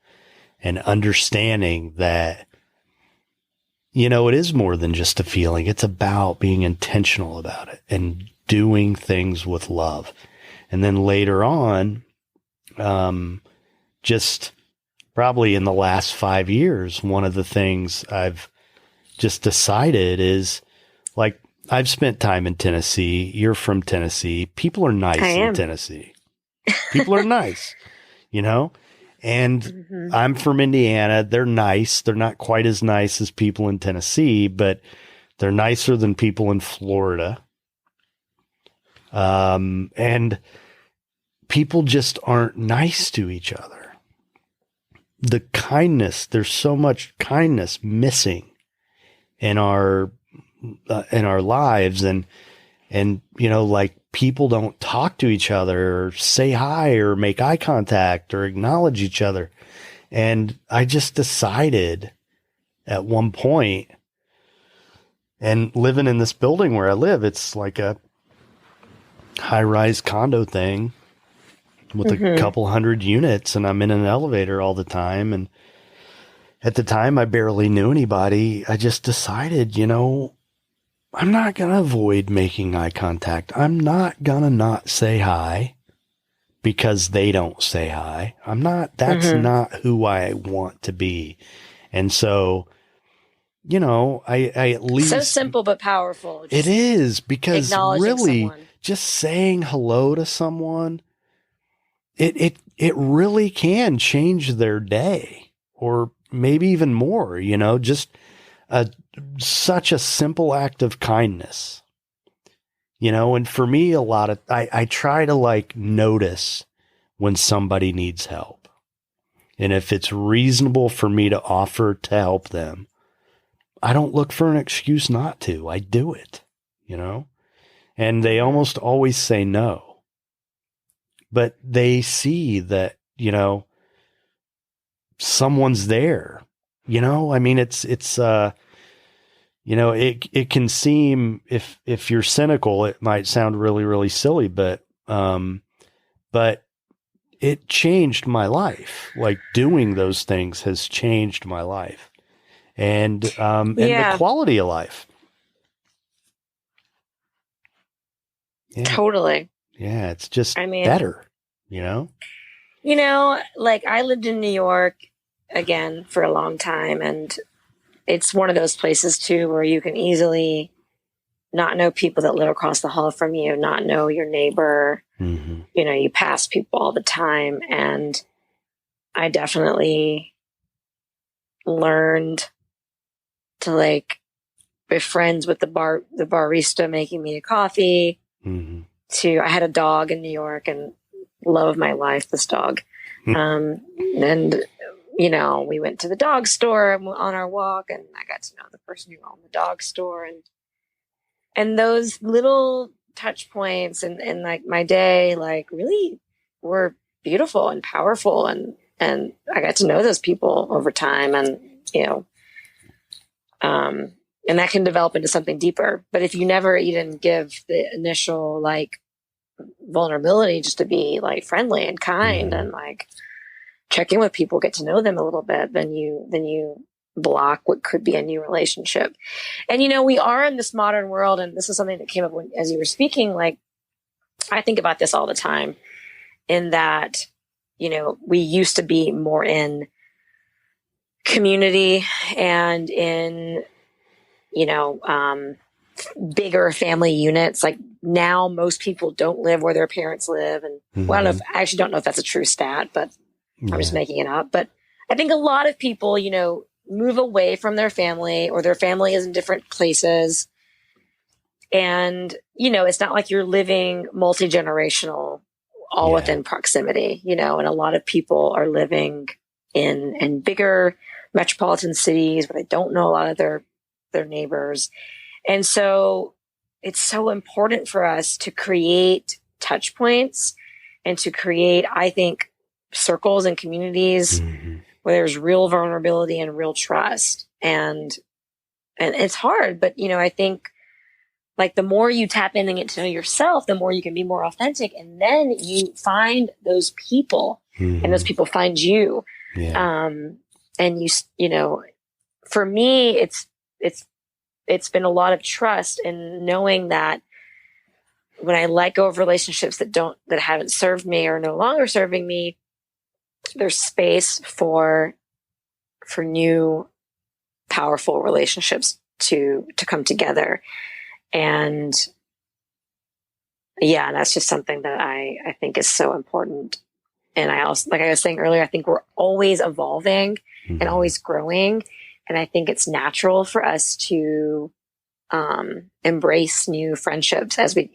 and understanding that, it is more than just a feeling. It's about being intentional about it and doing things with love. And then later on, just probably in the last 5 years, one of the things I've just decided is like, I've spent time in Tennessee. You're from Tennessee. People are nice in Tennessee. People are nice, and I'm from Indiana. They're nice. They're not quite as nice as people in Tennessee, but they're nicer than people in Florida. And people just aren't nice to each other. The kindness, there's so much kindness missing in our lives. And, like people don't talk to each other or say hi or make eye contact or acknowledge each other. And I just decided at one point, and living in this building where I live, it's like a high-rise condo thing with a couple hundred units, and I'm in an elevator all the time. And at the time, I barely knew anybody. I just decided, I'm not going to avoid making eye contact. I'm not going to not say hi because they don't say hi. That's not who I want to be. And so, I at least. So simple but powerful. It is, because really someone. Just saying hello to someone, it really can change their day, or maybe even more, just such a simple act of kindness, and for me, I try to like notice when somebody needs help. And if it's reasonable for me to offer to help them, I don't look for an excuse not to. I do it, and they almost always say no, but they see that, someone's there, I mean, it can seem, if you're cynical, it might sound really, really silly, but it changed my life. Like doing those things has changed my life and the quality of life. Yeah. Totally. Yeah. It's just better, like I lived in New York again for a long time, and it's one of those places too where you can easily not know people that live across the hall from you, not know your neighbor. You pass people all the time. And I definitely learned to like be friends with the barista making me a coffee. I had a dog in New York, and love of my life, this dog. And we went to the dog store on our walk, and I got to know the person who owned the dog store, and those little touch points and like my day, like really were beautiful and powerful. And I got to know those people over time. And, And that can develop into something deeper. But if you never even give the initial like vulnerability just to be like friendly and kind and like check in with people, get to know them a little bit, then you block what could be a new relationship. And, you know, we are in this modern world, and this is something that came up as you were speaking. Like, I think about this all the time in that, you know, we used to be more in community and in, you know, bigger family units. Like now most people don't live where their parents live. And well, I actually don't know if that's a true stat, but I'm just making it up. But I think a lot of people, you know, move away from their family, or their family is in different places. And, you know, it's not like you're living multi-generational all within proximity, you know, and a lot of people are living in bigger metropolitan cities where they don't know a lot of their neighbors. And so it's so important for us to create touch points and to create, I think, circles and communities where there's real vulnerability and real trust. And it's hard, but, you know, I think like the more you tap in and get to know yourself, the more you can be more authentic. And then you find those people and those people find you. And you know, for me, it's been a lot of trust in knowing that when I let go of relationships that haven't served me or no longer serving me, there's space for new powerful relationships to come together. And yeah, that's just something that I think is so important. And I also, like I was saying earlier, I think we're always evolving and always growing. And I think it's natural for us to embrace new friendships as we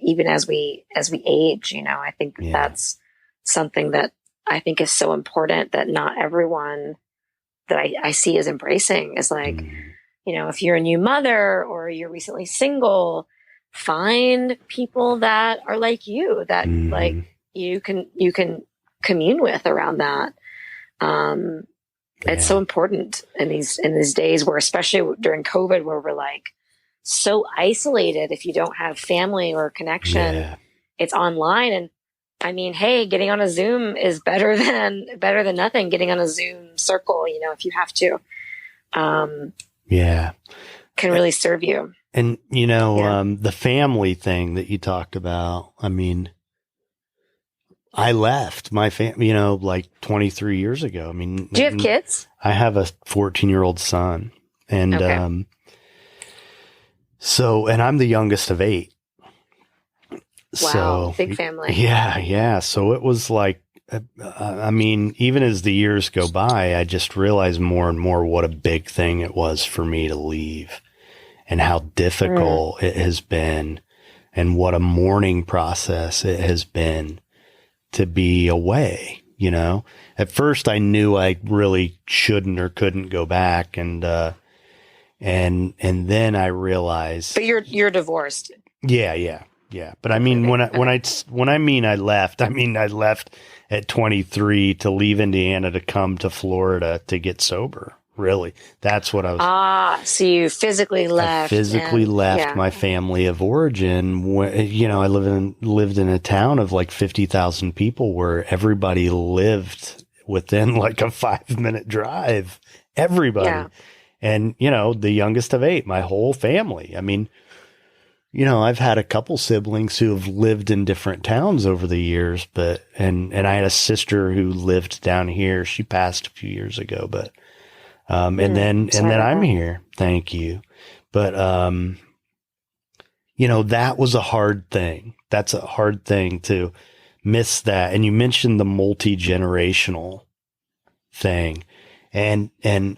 age. You know, I think that's something that I think is so important that not everyone that I see is embracing. Is like, you know, if you're a new mother or you're recently single, find people that are like you, that like you can commune with around that. It's so important in these days where, especially during COVID, where we're like so isolated. If you don't have family or connection, it's online. And I mean, hey, getting on a Zoom is better than nothing. Getting on a Zoom circle, you know, if you have to, can really serve you. And, you know, the family thing that you talked about, I mean, I left my family, you know, like 23 years ago. I mean, do you have kids? I have a 14-year-old son, and, and I'm the youngest of 8. Wow. So, big family. Yeah. So it was like, I mean, even as the years go by, I just realized more and more what a big thing it was for me to leave and how difficult it has been and what a mourning process it has been to be away. You know, at first I knew I really shouldn't or couldn't go back. And then I realized. But you're divorced. Yeah. But I mean, when I mean I left at 23 to leave Indiana to come to Florida to get sober. Really, that's what I was. So you physically left. I physically left my family of origin. You know, I lived in a town of like 50,000 people where everybody lived within like a 5-minute drive. Everybody, and you know, the youngest of 8, my whole family. I mean, you know, I've had a couple siblings who have lived in different towns over the years, but and I had a sister who lived down here. She passed a few years ago, but. And then I'm here. Thank you. But, you know, that was a hard thing. That's a hard thing to miss that. And you mentioned the multi-generational thing. And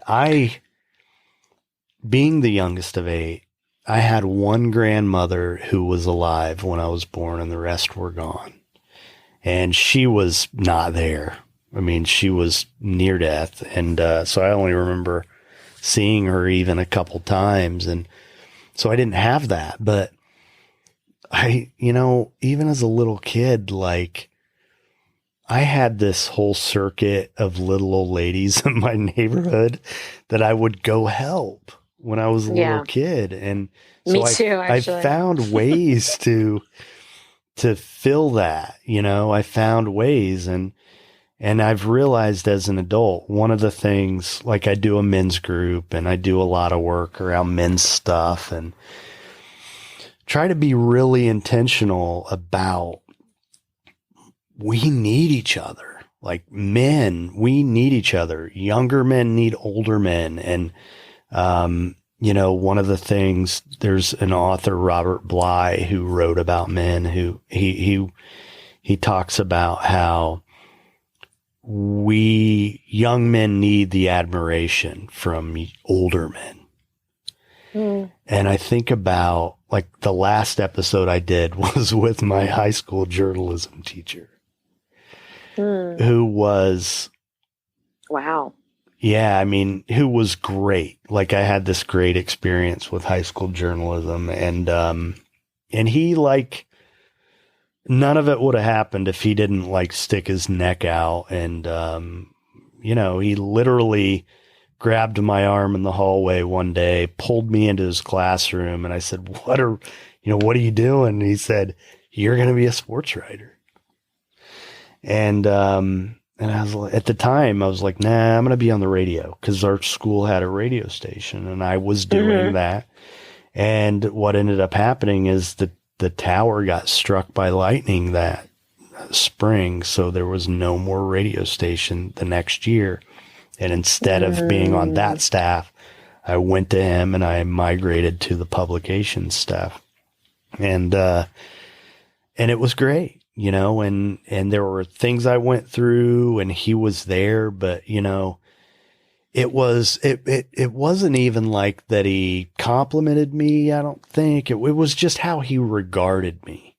I, being the youngest of 8, I had one grandmother who was alive when I was born and the rest were gone. And she was not there. I mean, she was near death. And so I only remember seeing her even a couple times. And so I didn't have that. But you know, even as a little kid, like I had this whole circuit of little old ladies in my neighborhood that I would go help. when I was a Yeah. little kid. And Me so too, I actually. found ways to fill that, I found ways. And I've realized as an adult, one of the things, like I do a men's group and I do a lot of work around men's stuff and try to be really intentional about we need each other. Like men, we need each other. Younger men need older men. And, one of the things, there's an author, Robert Bly, who wrote about men, who he talks about how we young men need the admiration from older men. Mm. And I think about, like, the last episode I did was with my high school journalism teacher, who was, wow. yeah, I mean, who was great. Like, I had this great experience with high school journalism, and he, like, none of it would have happened if he didn't, like, stick his neck out. And, he literally grabbed my arm in the hallway one day, pulled me into his classroom. And I said, what are you doing? And he said, you're going to be a sports writer. And I was like, at the time I was like, nah, I'm going to be on the radio, because our school had a radio station and I was doing that. And what ended up happening is that the tower got struck by lightning that spring. So there was no more radio station the next year. And instead of being on that staff, I went to him and I migrated to the publication staff. And it was great, and there were things I went through and he was there, but it wasn't even like that he complimented me. I don't think it was just how he regarded me.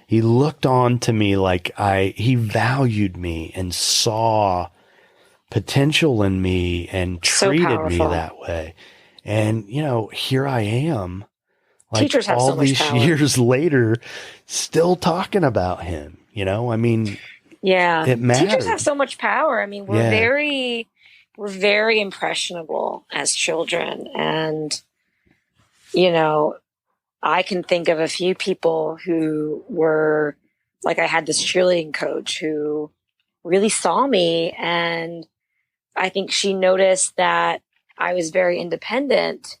He looked on to me like he valued me and saw potential in me and treated me that way. And, here I am, like, teachers have all so much these power. years later, still talking about him, I mean, yeah, it matters. Teachers have so much power. I mean, we're very impressionable as children. And, I can think of a few people who were, like, I had this cheerleading coach who really saw me, and I think she noticed that I was very independent.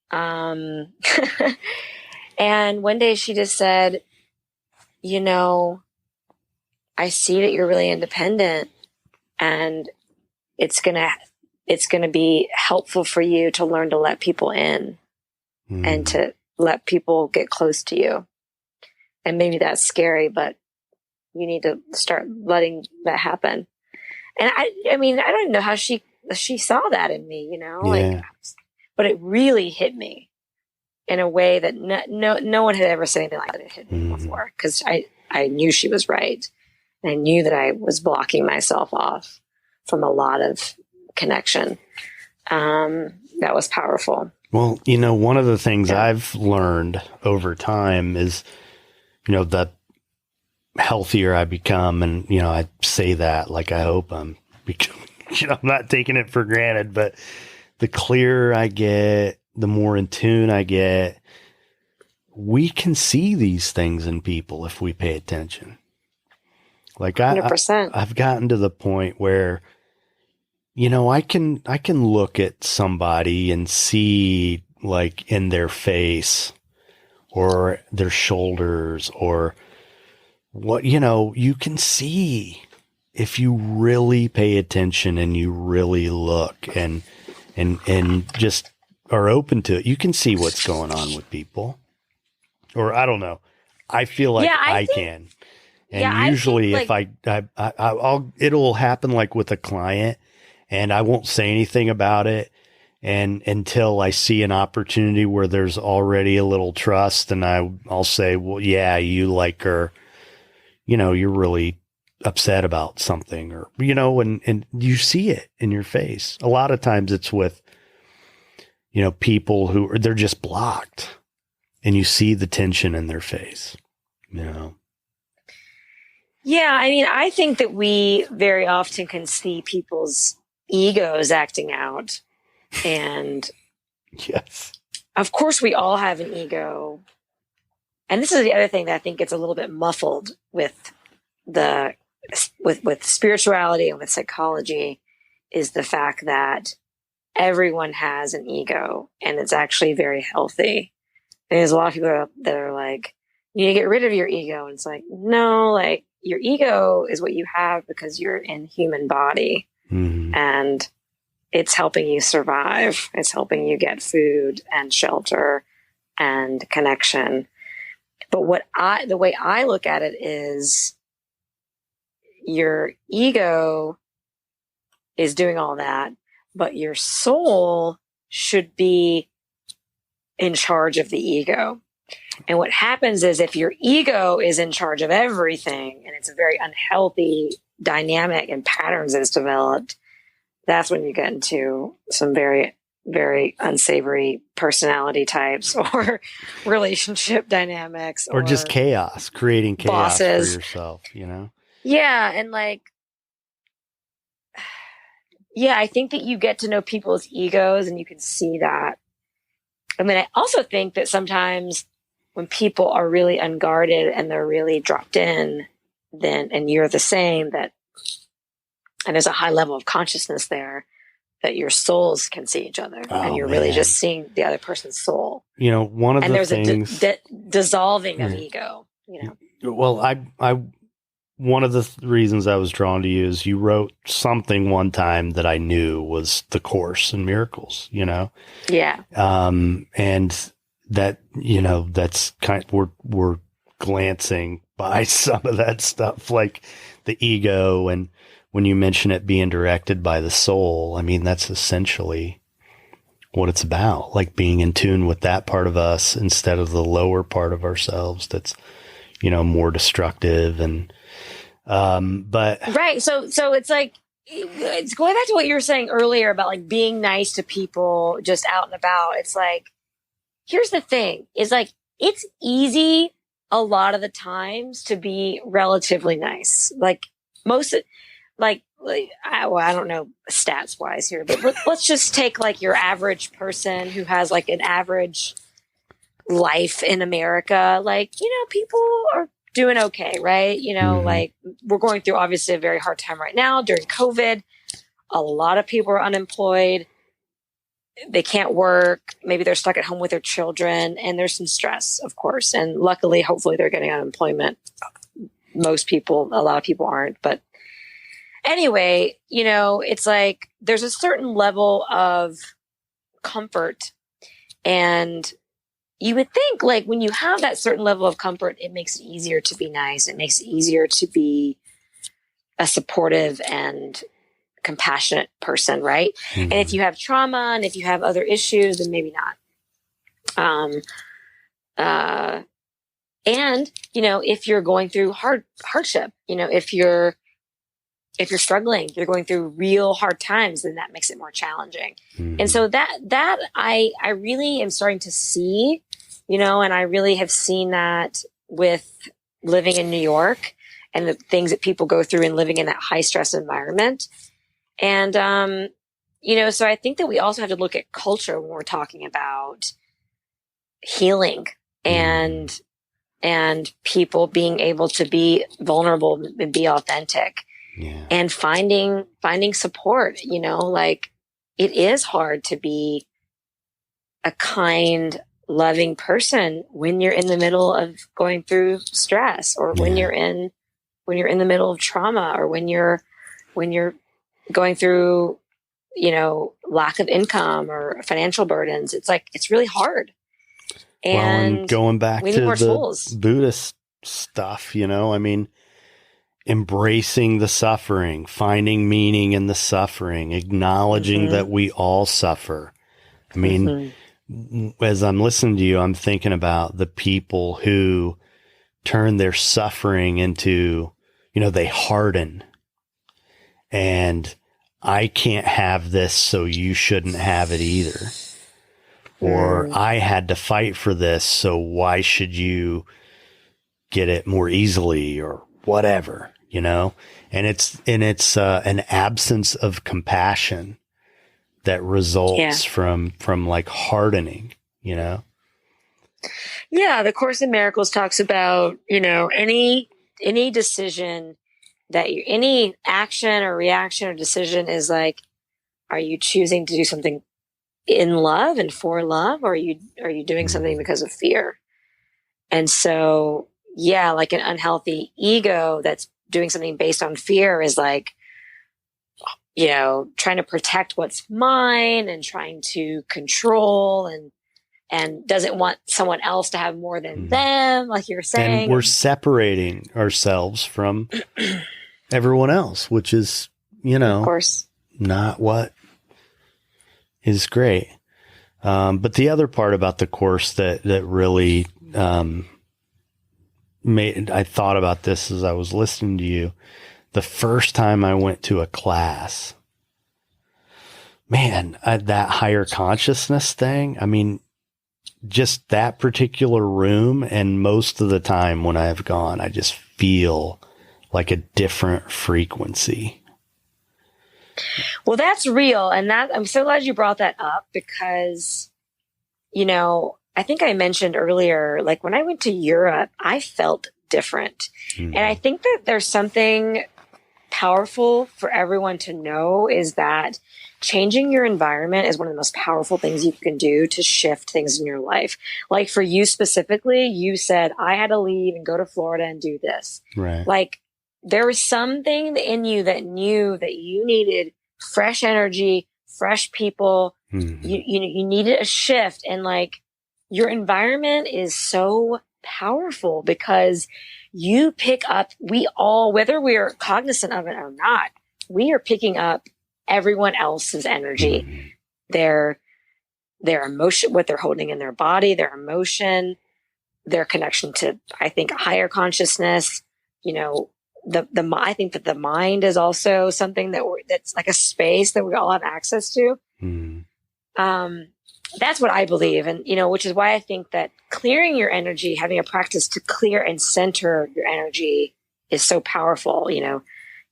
And one day she just said, I see that you're really independent, and it's going to be helpful for you to learn to let people in and to let people get close to you. And maybe that's scary, but you need to start letting that happen. And I mean, I don't even know how she saw that in me, like, but it really hit me in a way that no one had ever said anything like that. It hit me before, because I knew she was right. And I knew that I was blocking myself off from a lot of connection. That was powerful. Well, one of the things I've learned over time is, the healthier I become, and, I say that like I hope I'm becoming, I'm not taking it for granted, but the clearer I get, the more in tune I get, we can see these things in people if we pay attention. Like 100%. I've gotten to the point where, I can look at somebody and see, like, in their face or their shoulders or what, you can see if you really pay attention and you really look and just are open to it. You can see what's going on with people, or I don't know. I feel like I can. And usually if I'll, it'll happen like with a client, and I won't say anything about it. And until I see an opportunity where there's already a little trust, and I'll say, well, yeah, you like her, you're really upset about something, or, and you see it in your face. A lot of times it's with, people who they're just blocked, and you see the tension in their face, Yeah, I mean, I think that we very often can see people's egos acting out, and Yes. Of course, we all have an ego. And this is the other thing that I think gets a little bit muffled with with spirituality and with psychology, is the fact that everyone has an ego, and it's actually very healthy. And there's a lot of people that are like, you need to get rid of your ego. And it's like, no, like your ego is what you have because you're in human body, and it's helping you survive. It's helping you get food and shelter and connection. But the way I look at it is, your ego is doing all that, but your soul should be in charge of the ego. And what happens is, if your ego is in charge of everything, and it's a very unhealthy dynamic and patterns that it's developed, that's when you get into some very, very unsavory personality types or relationship dynamics, or just chaos, creating chaos bosses for yourself, you know? Yeah. And like, yeah, I think that you get to know people's egos and you can see that. I mean, I also think that sometimes when people are really unguarded and they're really dropped in, and you're the same, and there's a high level of consciousness there, that your souls can see each other, and you're really just seeing the other person's soul. You know, one of the things, there's a dissolving of ego, you know? Well, I one of the reasons I was drawn to you is you wrote something one time that I knew was the Course in Miracles, you know? Yeah. And that, you know, that's kind of, we're glancing by some of that stuff, like the ego. And when you mention it being directed by the soul, I mean, that's essentially what it's about, like being in tune with that part of us instead of the lower part of ourselves that's, you know, more destructive. And but right. So it's like, it's going back to what you were saying earlier about like being nice to people just out and about. It's like, here's the thing, is like, it's easy a lot of the times to be relatively nice. Like I don't know stats wise here, but let's just take like your average person who has like an average life in America. Like, you know, people are doing okay, right? You know, like we're going through obviously a very hard time right now during COVID. A lot of people are unemployed. They can't work. Maybe they're stuck at home with their children, and there's some stress, of course. And luckily, hopefully they're getting unemployment. Most people, a lot of people aren't. But anyway, you know, it's like there's a certain level of comfort, and you would think like when you have that certain level of comfort, it makes it easier to be nice. It makes it easier to be a supportive and compassionate person, right? And if you have trauma and if you have other issues, then maybe not. And you know, if you're going through hardship, you know, if you're struggling, you're going through real hard times, then that makes it more challenging. And so that I really am starting to see, you know, and I really have seen that with living in New York and the things that people go through in living in that high stress environment. And, you know, so I think that we also have to look at culture when we're talking about healing and people being able to be vulnerable and be authentic. Yeah. And finding support, you know, like it is hard to be a kind, loving person when you're in the middle of going through stress, or when you're in the middle of trauma, or when you're going through, you know, lack of income or financial burdens. It's like, it's really hard. And going back to the tools. Buddhist stuff, you know, I mean, embracing the suffering, finding meaning in the suffering, acknowledging that we all suffer. I mean, as I'm listening to you, I'm thinking about the people who turn their suffering into, you know, they harden, and I can't have this, so you shouldn't have it either. Or I had to fight for this, so why should you get it more easily, or whatever, you know? And it's an absence of compassion that results from like hardening, you know? Yeah. The Course in Miracles talks about, any decision any action or reaction or decision is like, are you choosing to do something in love and for love, or are you doing something because of fear? And so, like an unhealthy ego that's doing something based on fear is like, trying to protect what's mine and trying to control and doesn't want someone else to have more than them, like you're saying. And we're separating ourselves from everyone else, which is, of course, not what is great. But the other part about the Course that really I thought about this as I was listening to you. The first time I went to a class, man, that higher consciousness thing, I mean, just that particular room, and most of the time when I've gone, I just feel like a different frequency. Well, that's real. And I'm so glad you brought that up because, I think I mentioned earlier, like when I went to Europe, I felt different. And I think that there's something powerful for everyone to know is that changing your environment is one of the most powerful things you can do to shift things in your life. Like for you specifically, you said, I had to leave and go to Florida and do this. Right. Like there was something in you that knew that you needed fresh energy, fresh people. You needed a shift. And like your environment is so powerful because you pick up, whether we're cognizant of it or not, we are picking up everyone else's energy, their emotion, what they're holding in their body, their emotion, their connection to, I think, a higher consciousness. I think that the mind is also something that's like a space that we all have access to. That's what I believe. And, which is why I think that clearing your energy, having a practice to clear and center your energy is so powerful.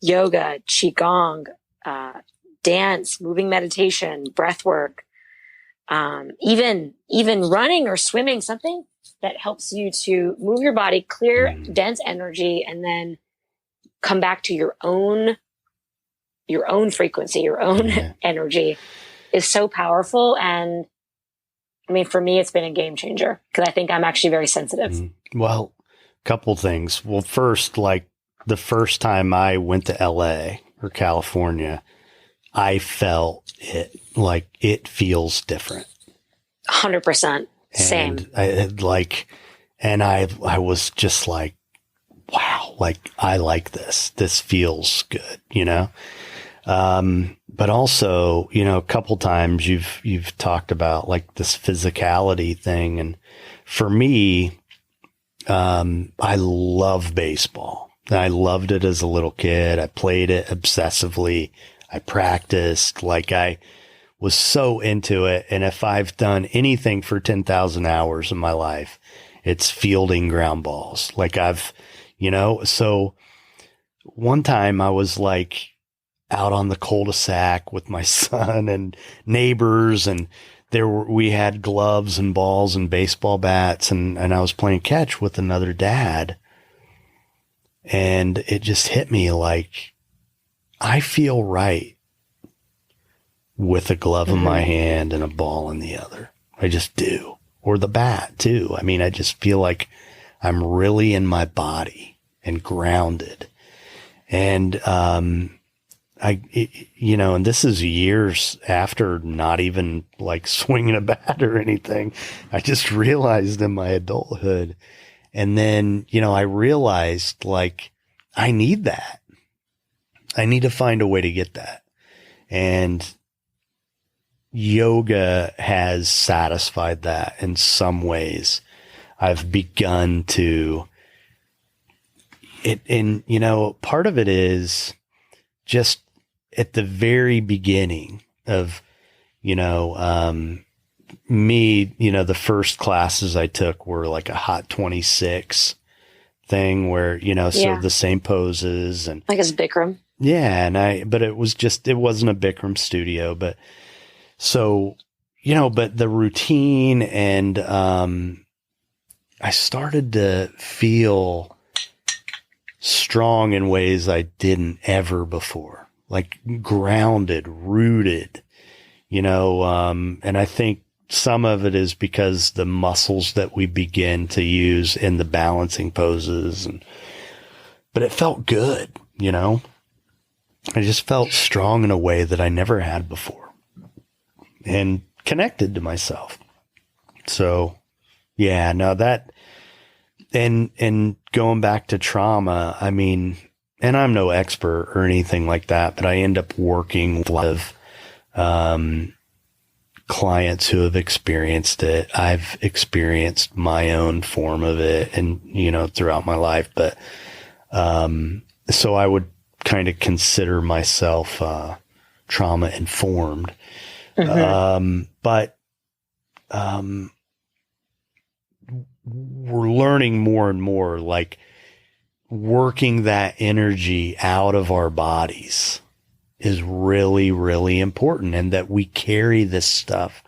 Yoga, Qigong, dance, moving meditation, breath work, even running or swimming, something that helps you to move your body, clear dense energy, and then come back to your own frequency, your own energy is so powerful. And I mean, for me, it's been a game changer because I think I'm actually very sensitive. Well, a couple things. Well, first, like the first time I went to LA or California, I felt it like it feels different. 100%. Same. And I was just like, wow, like I like this. This feels good, But also, a couple times you've talked about like this physicality thing. And for me, I love baseball. I loved it as a little kid. I played it obsessively. I practiced, like I was so into it. And if I've done anything for 10,000 hours in my life, it's fielding ground balls. Like so one time I was like out on the cul-de-sac with my son and neighbors, and we had gloves and balls and baseball bats, and I was playing catch with another dad. And it just hit me like, I feel right with a glove in my hand and a ball in the other. I just do. Or the bat too. I mean, I just feel like I'm really in my body and grounded. And, and this is years after not even like swinging a bat or anything. I just realized in my adulthood. And then, I realized like, I need that. I need to find a way to get that. And yoga has satisfied that in some ways. I've begun to part of it is just at the very beginning of, me, the first classes I took were like a hot 26 thing where, so the same poses and like it's Bikram. Yeah. But it wasn't a Bikram studio, but So, but the routine and, I started to feel strong in ways I didn't ever before, like grounded, rooted, and I think some of it is because the muscles that we begin to use in the balancing poses but it felt good, I just felt strong in a way that I never had before and connected to myself. So yeah, no, that, and going back to trauma, I mean, and I'm no expert or anything like that, but I end up working with a lot of, clients who have experienced it. I've experienced my own form of it and, throughout my life, but, so I would kind of consider myself, trauma informed. But we're learning more and more, like working that energy out of our bodies is really, really important, and that we carry this stuff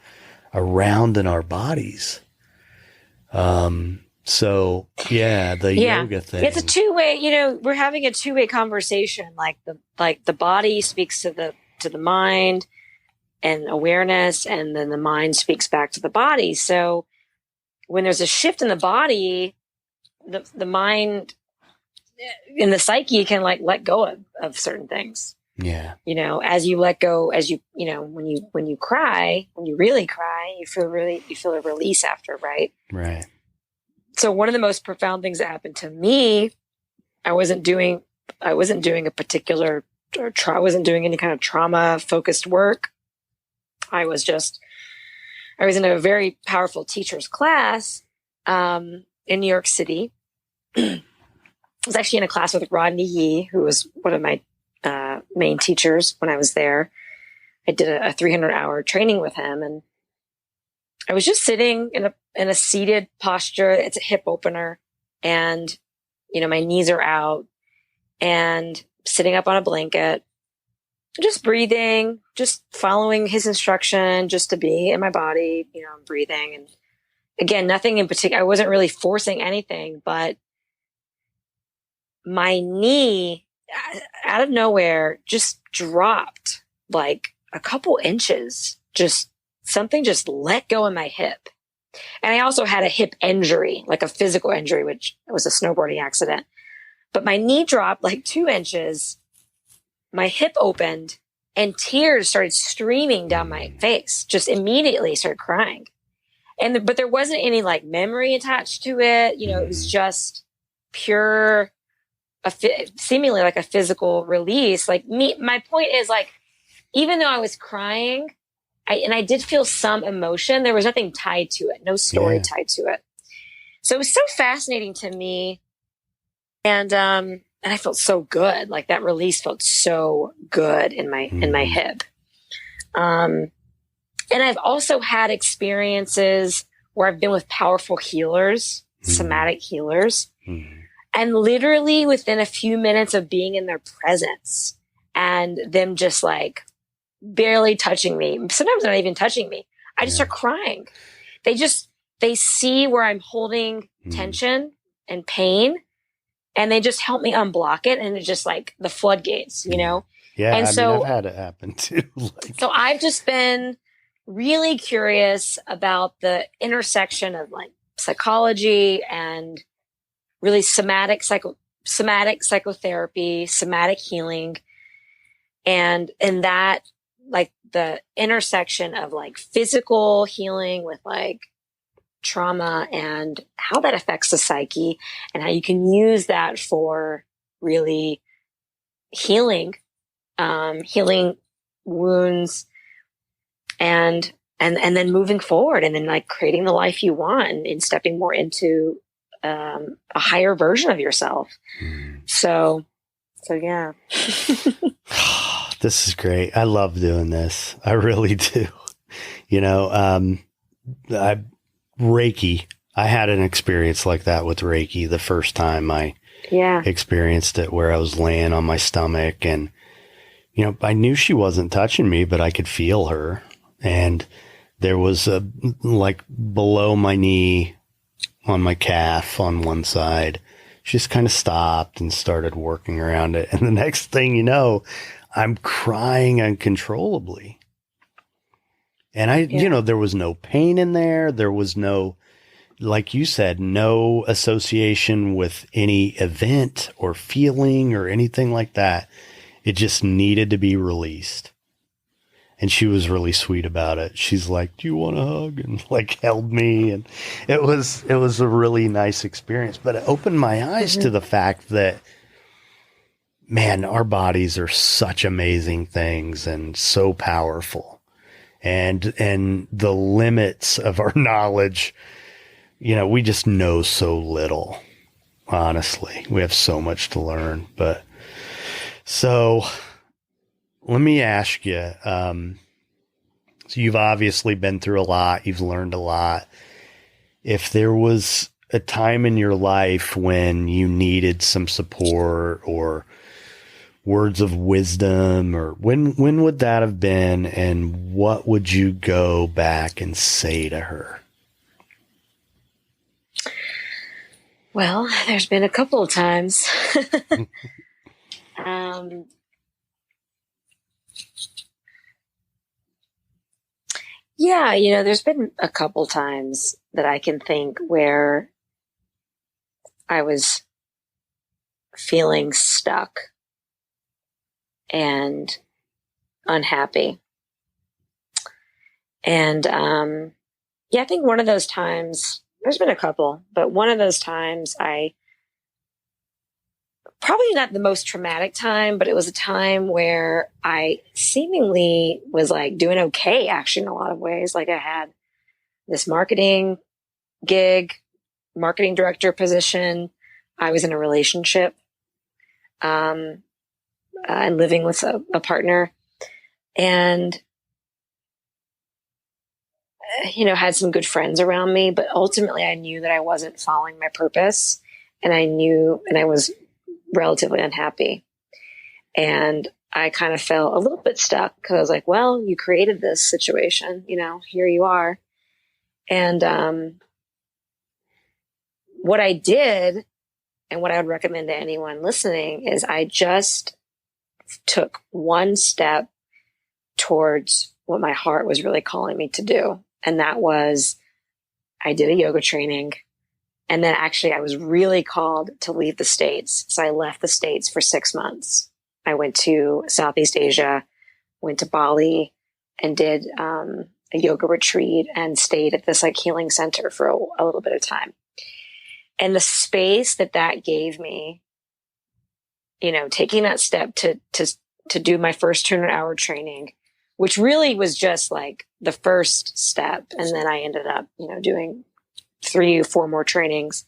around in our bodies. So yeah, the yoga thing. It's a two-way, we're having a two-way conversation. Like the body speaks to the mind and awareness, and then the mind speaks back to the body. So when there's a shift in the body, the mind and the psyche can let go of certain things. Yeah. As you let go, when you cry, when you really cry, you feel a release after, right? Right. So one of the most profound things that happened to me, I wasn't doing a particular, I wasn't doing any kind of trauma focused work. I was in a very powerful teacher's class, in New York City. I was actually in a class with Rodney Yee, who was one of my main teachers when I was there. I did a 300-hour training with him, and I was just sitting in a seated posture. It's a hip opener, and my knees are out, and sitting up on a blanket, just breathing, just following his instruction, just to be in my body, breathing. And again, nothing in particular. I wasn't really forcing anything, but my knee out of nowhere just dropped like a couple inches. Something just let go in my hip. And I also had a hip injury, like a physical injury, which was a snowboarding accident. But my knee dropped like 2 inches. My hip opened and tears started streaming down my face. Just immediately started crying. But there wasn't any memory attached to it. It was just pure, seemingly like a physical release. My point is even though I was crying, I did feel some emotion, there was nothing tied to it, no story tied to it. So it was so fascinating to me. And I felt so good. That release felt so good in my hip. And I've also had experiences where I've been with powerful healers, somatic healers. And literally within a few minutes of being in their presence and them just barely touching me, sometimes not even touching me, I just start crying. They see where I'm holding tension and pain, and they just help me unblock it. And it's just the floodgates, Yeah. And I've had it happen too. So I've just been really curious about the intersection of psychology and really somatic psychotherapy, somatic healing, and that the intersection of physical healing with trauma and how that affects the psyche, and how you can use that for really healing wounds and then moving forward, and then creating the life you want and stepping more into a higher version of yourself. So yeah. This is great. I love doing this. I really do. Reiki, I had an experience like that with Reiki the first time I experienced it, where I was laying on my stomach and, I knew she wasn't touching me, but I could feel her. And there was a, like below my knee on my calf on one side. She just kind of stopped and started working around it. And the next thing you know, I'm crying uncontrollably. And there was no pain in there. There was no, like you said, no association with any event or feeling or anything like that. It just needed to be released. And she was really sweet about it. She's like, "Do you want a hug?" And like held me. And it was a really nice experience, but it opened my eyes to the fact that, man, our bodies are such amazing things and so powerful. And the limits of our knowledge, we just know so little, honestly. We have so much to learn. But so let me ask you, so you've obviously been through a lot. You've learned a lot. If there was a time in your life when you needed some support or words of wisdom, or when would that have been, and what would you go back and say to her? Well, there's been a couple of times. Yeah, there's been a couple times that I can think where I was feeling stuck and unhappy. And I think one of those times, there's been a couple, but one of those times probably not the most traumatic time, but it was a time where I seemingly was like doing okay, actually, in a lot of ways. Like I had this marketing gig, marketing director position. I was in a relationship, and living with a partner, and, had some good friends around me, but ultimately I knew that I wasn't following my purpose, and I was relatively unhappy. And I kind of felt a little bit stuck because I was like, well, you created this situation, here you are. And what I did, and what I would recommend to anyone listening, is I just took one step towards what my heart was really calling me to do. And that was, I did a yoga training. And then actually I was really called to leave the States. So I left the States for 6 months. I went to Southeast Asia, went to Bali, and did a yoga retreat and stayed at this healing center for a little bit of time. And the space that gave me, taking that step to do my first 200-hour training, which really was just like the first step. And then I ended up, doing 3 or 4 more trainings.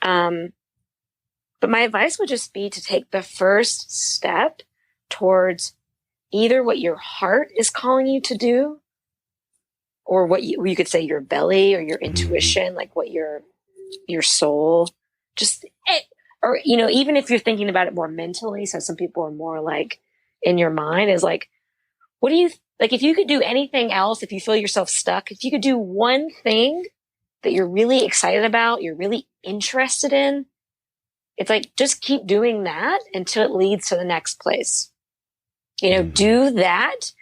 But my advice would just be to take the first step towards either what your heart is calling you to do, or what you could say your belly or your intuition, like what your soul or even if you're thinking about it more mentally. So some people are more like in your mind is like, what do you like? If you could do anything else, if you feel yourself stuck, if you could do one thing that you're really excited about, you're really interested in, it's like, just keep doing that until it leads to the next place. Do that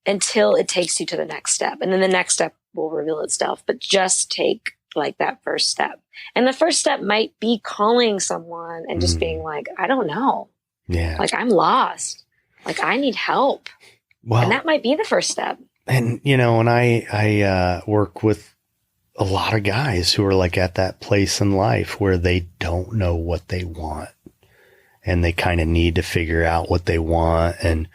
until it takes you to the next step. And then the next step will reveal itself, but just take like that first step. And the first step might be calling someone and just being like, I don't know. Yeah. Like I'm lost. Like I need help. Well, and that might be the first step. And, and I work with a lot of guys who are like at that place in life where they don't know what they want, and they kind of need to figure out what they want and,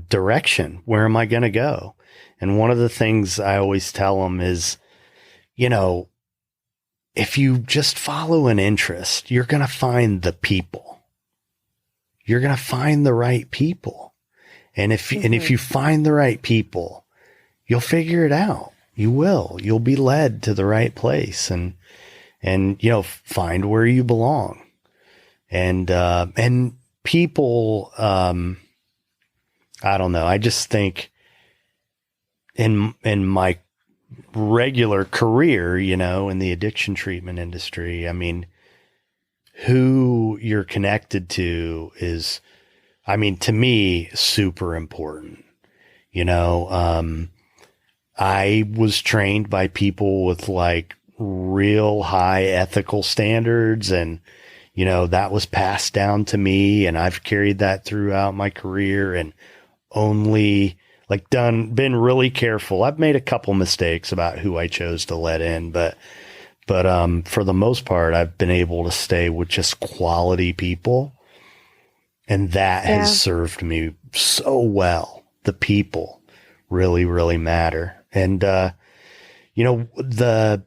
direction. Where am I going to go? And one of the things I always tell them is, if you just follow an interest, you're going to find the people. You're going to find the right people. And if you find the right people, you'll figure it out. You'll be led to the right place and find where you belong. And people, I don't know. I just think in my regular career, you know, in the addiction treatment industry, I mean, who you're connected to is, I mean, to me, super important. You know, I was trained by people with like real high ethical standards, and, you know, that was passed down to me, and I've carried that throughout my career, and only like been really careful. I've made a couple mistakes about who I chose to let in, but for the most part, I've been able to stay with just quality people, and that has served me so well. The people really, really matter. And, you know, one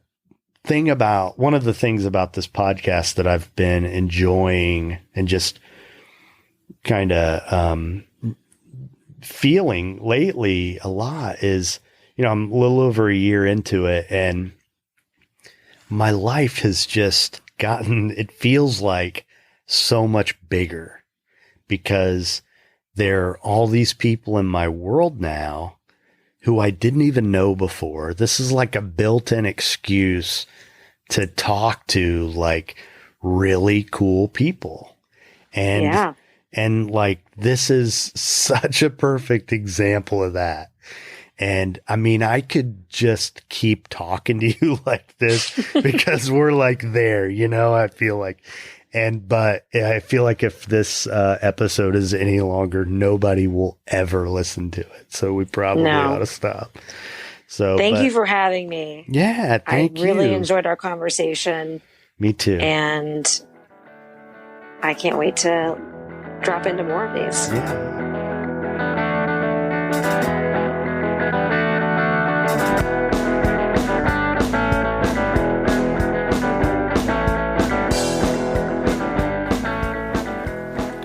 of the things about this podcast that I've been enjoying and just kind of, feeling lately a lot is, you know, I'm a little over a year into it, and my life has just it feels like so much bigger, because there are all these people in my world now who I didn't even know before. This is like a built-in excuse to talk to like really cool people. And like, this is such a perfect example of that. And I mean, I could just keep talking to you like this because we're like there, you know, I feel like, but I feel like if this episode is any longer, nobody will ever listen to it. So we probably ought to stop. So thank you for having me. Yeah. Thank you. I really enjoyed our conversation. Me too. And I can't wait to drop into more of these. Yeah.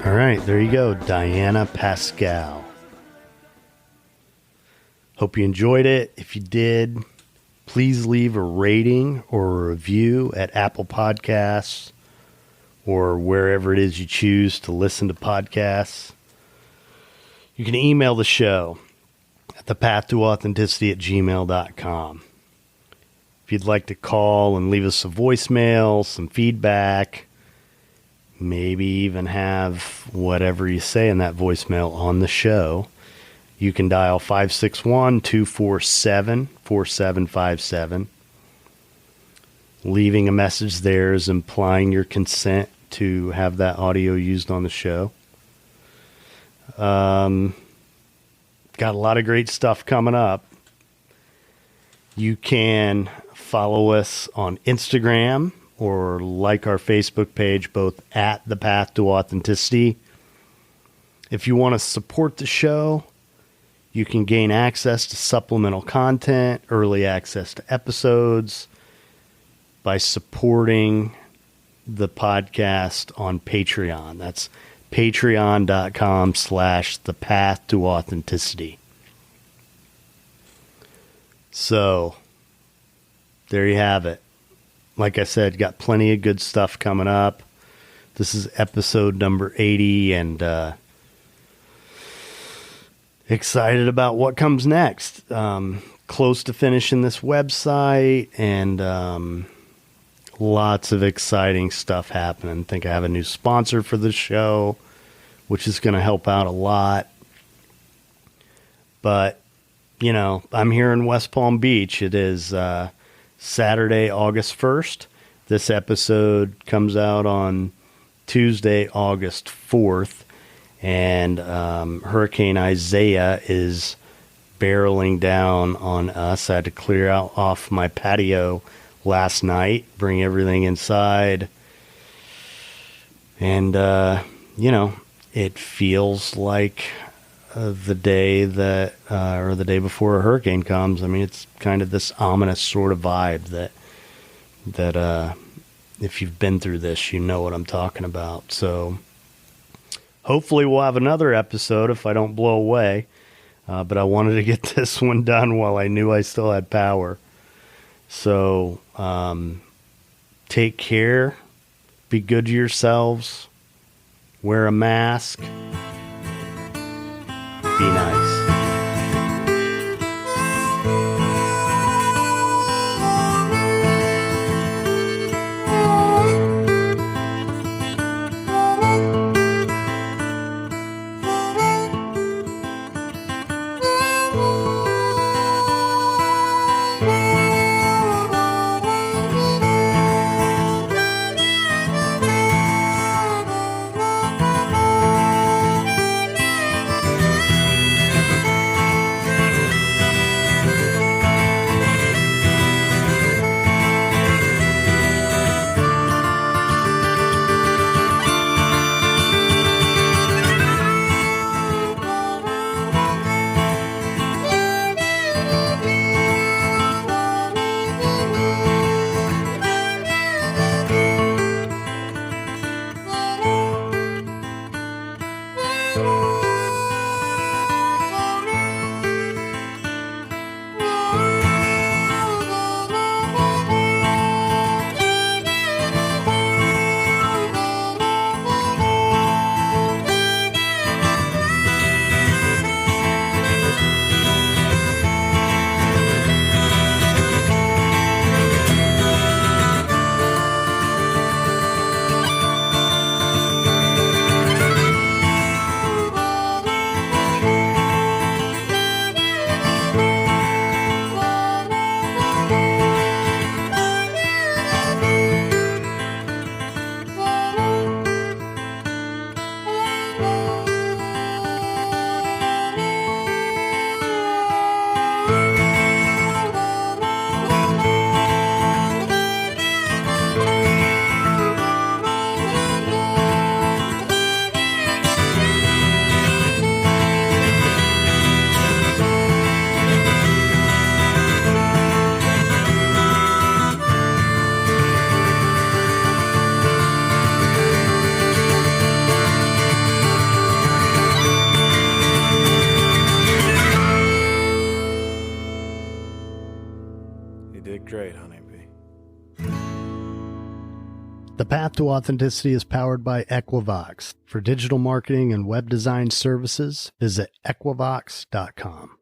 All right, there you go, Diana Paschal. Hope you enjoyed it. If you did, please leave a rating or a review at Apple Podcasts or wherever it is you choose to listen to podcasts. You can email the show at thepathtooauthenticity@gmail.com. If you'd like to call and leave us a voicemail, some feedback, maybe even have whatever you say in that voicemail on the show, you can dial 561-247-4757. Leaving a message there is implying your consent to have that audio used on the show. Got a lot of great stuff coming up. You can follow us on Instagram or like our Facebook page, both at The Path to Authenticity. If you want to support the show, you can gain access to supplemental content, early access to episodes by supporting the podcast on Patreon. That's patreon.com/thepathtooauthenticity. So there you have it. Like I said, got plenty of good stuff coming up. This is episode number 80, and excited about what comes next. Close to finishing this website, and lots of exciting stuff happening. I think I have a new sponsor for the show, which is going to help out a lot. But, you know, I'm here in West Palm Beach. It is Saturday, August 1st. This episode comes out on Tuesday, August 4th. And Hurricane Isaiah is barreling down on us. I had to clear off my patio last night, bring everything inside. And, you know, it feels like the day that, or the day before a hurricane comes. I mean, it's kind of this ominous sort of vibe that if you've been through this, you know what I'm talking about. So hopefully we'll have another episode if I don't blow away. But I wanted to get this one done while I knew I still had power. So take care. Be good to yourselves. Wear a mask. Be nice. You did great, honeybee. The Path to Authenticity is powered by Equivox. For digital marketing and web design services, visit equivox.com.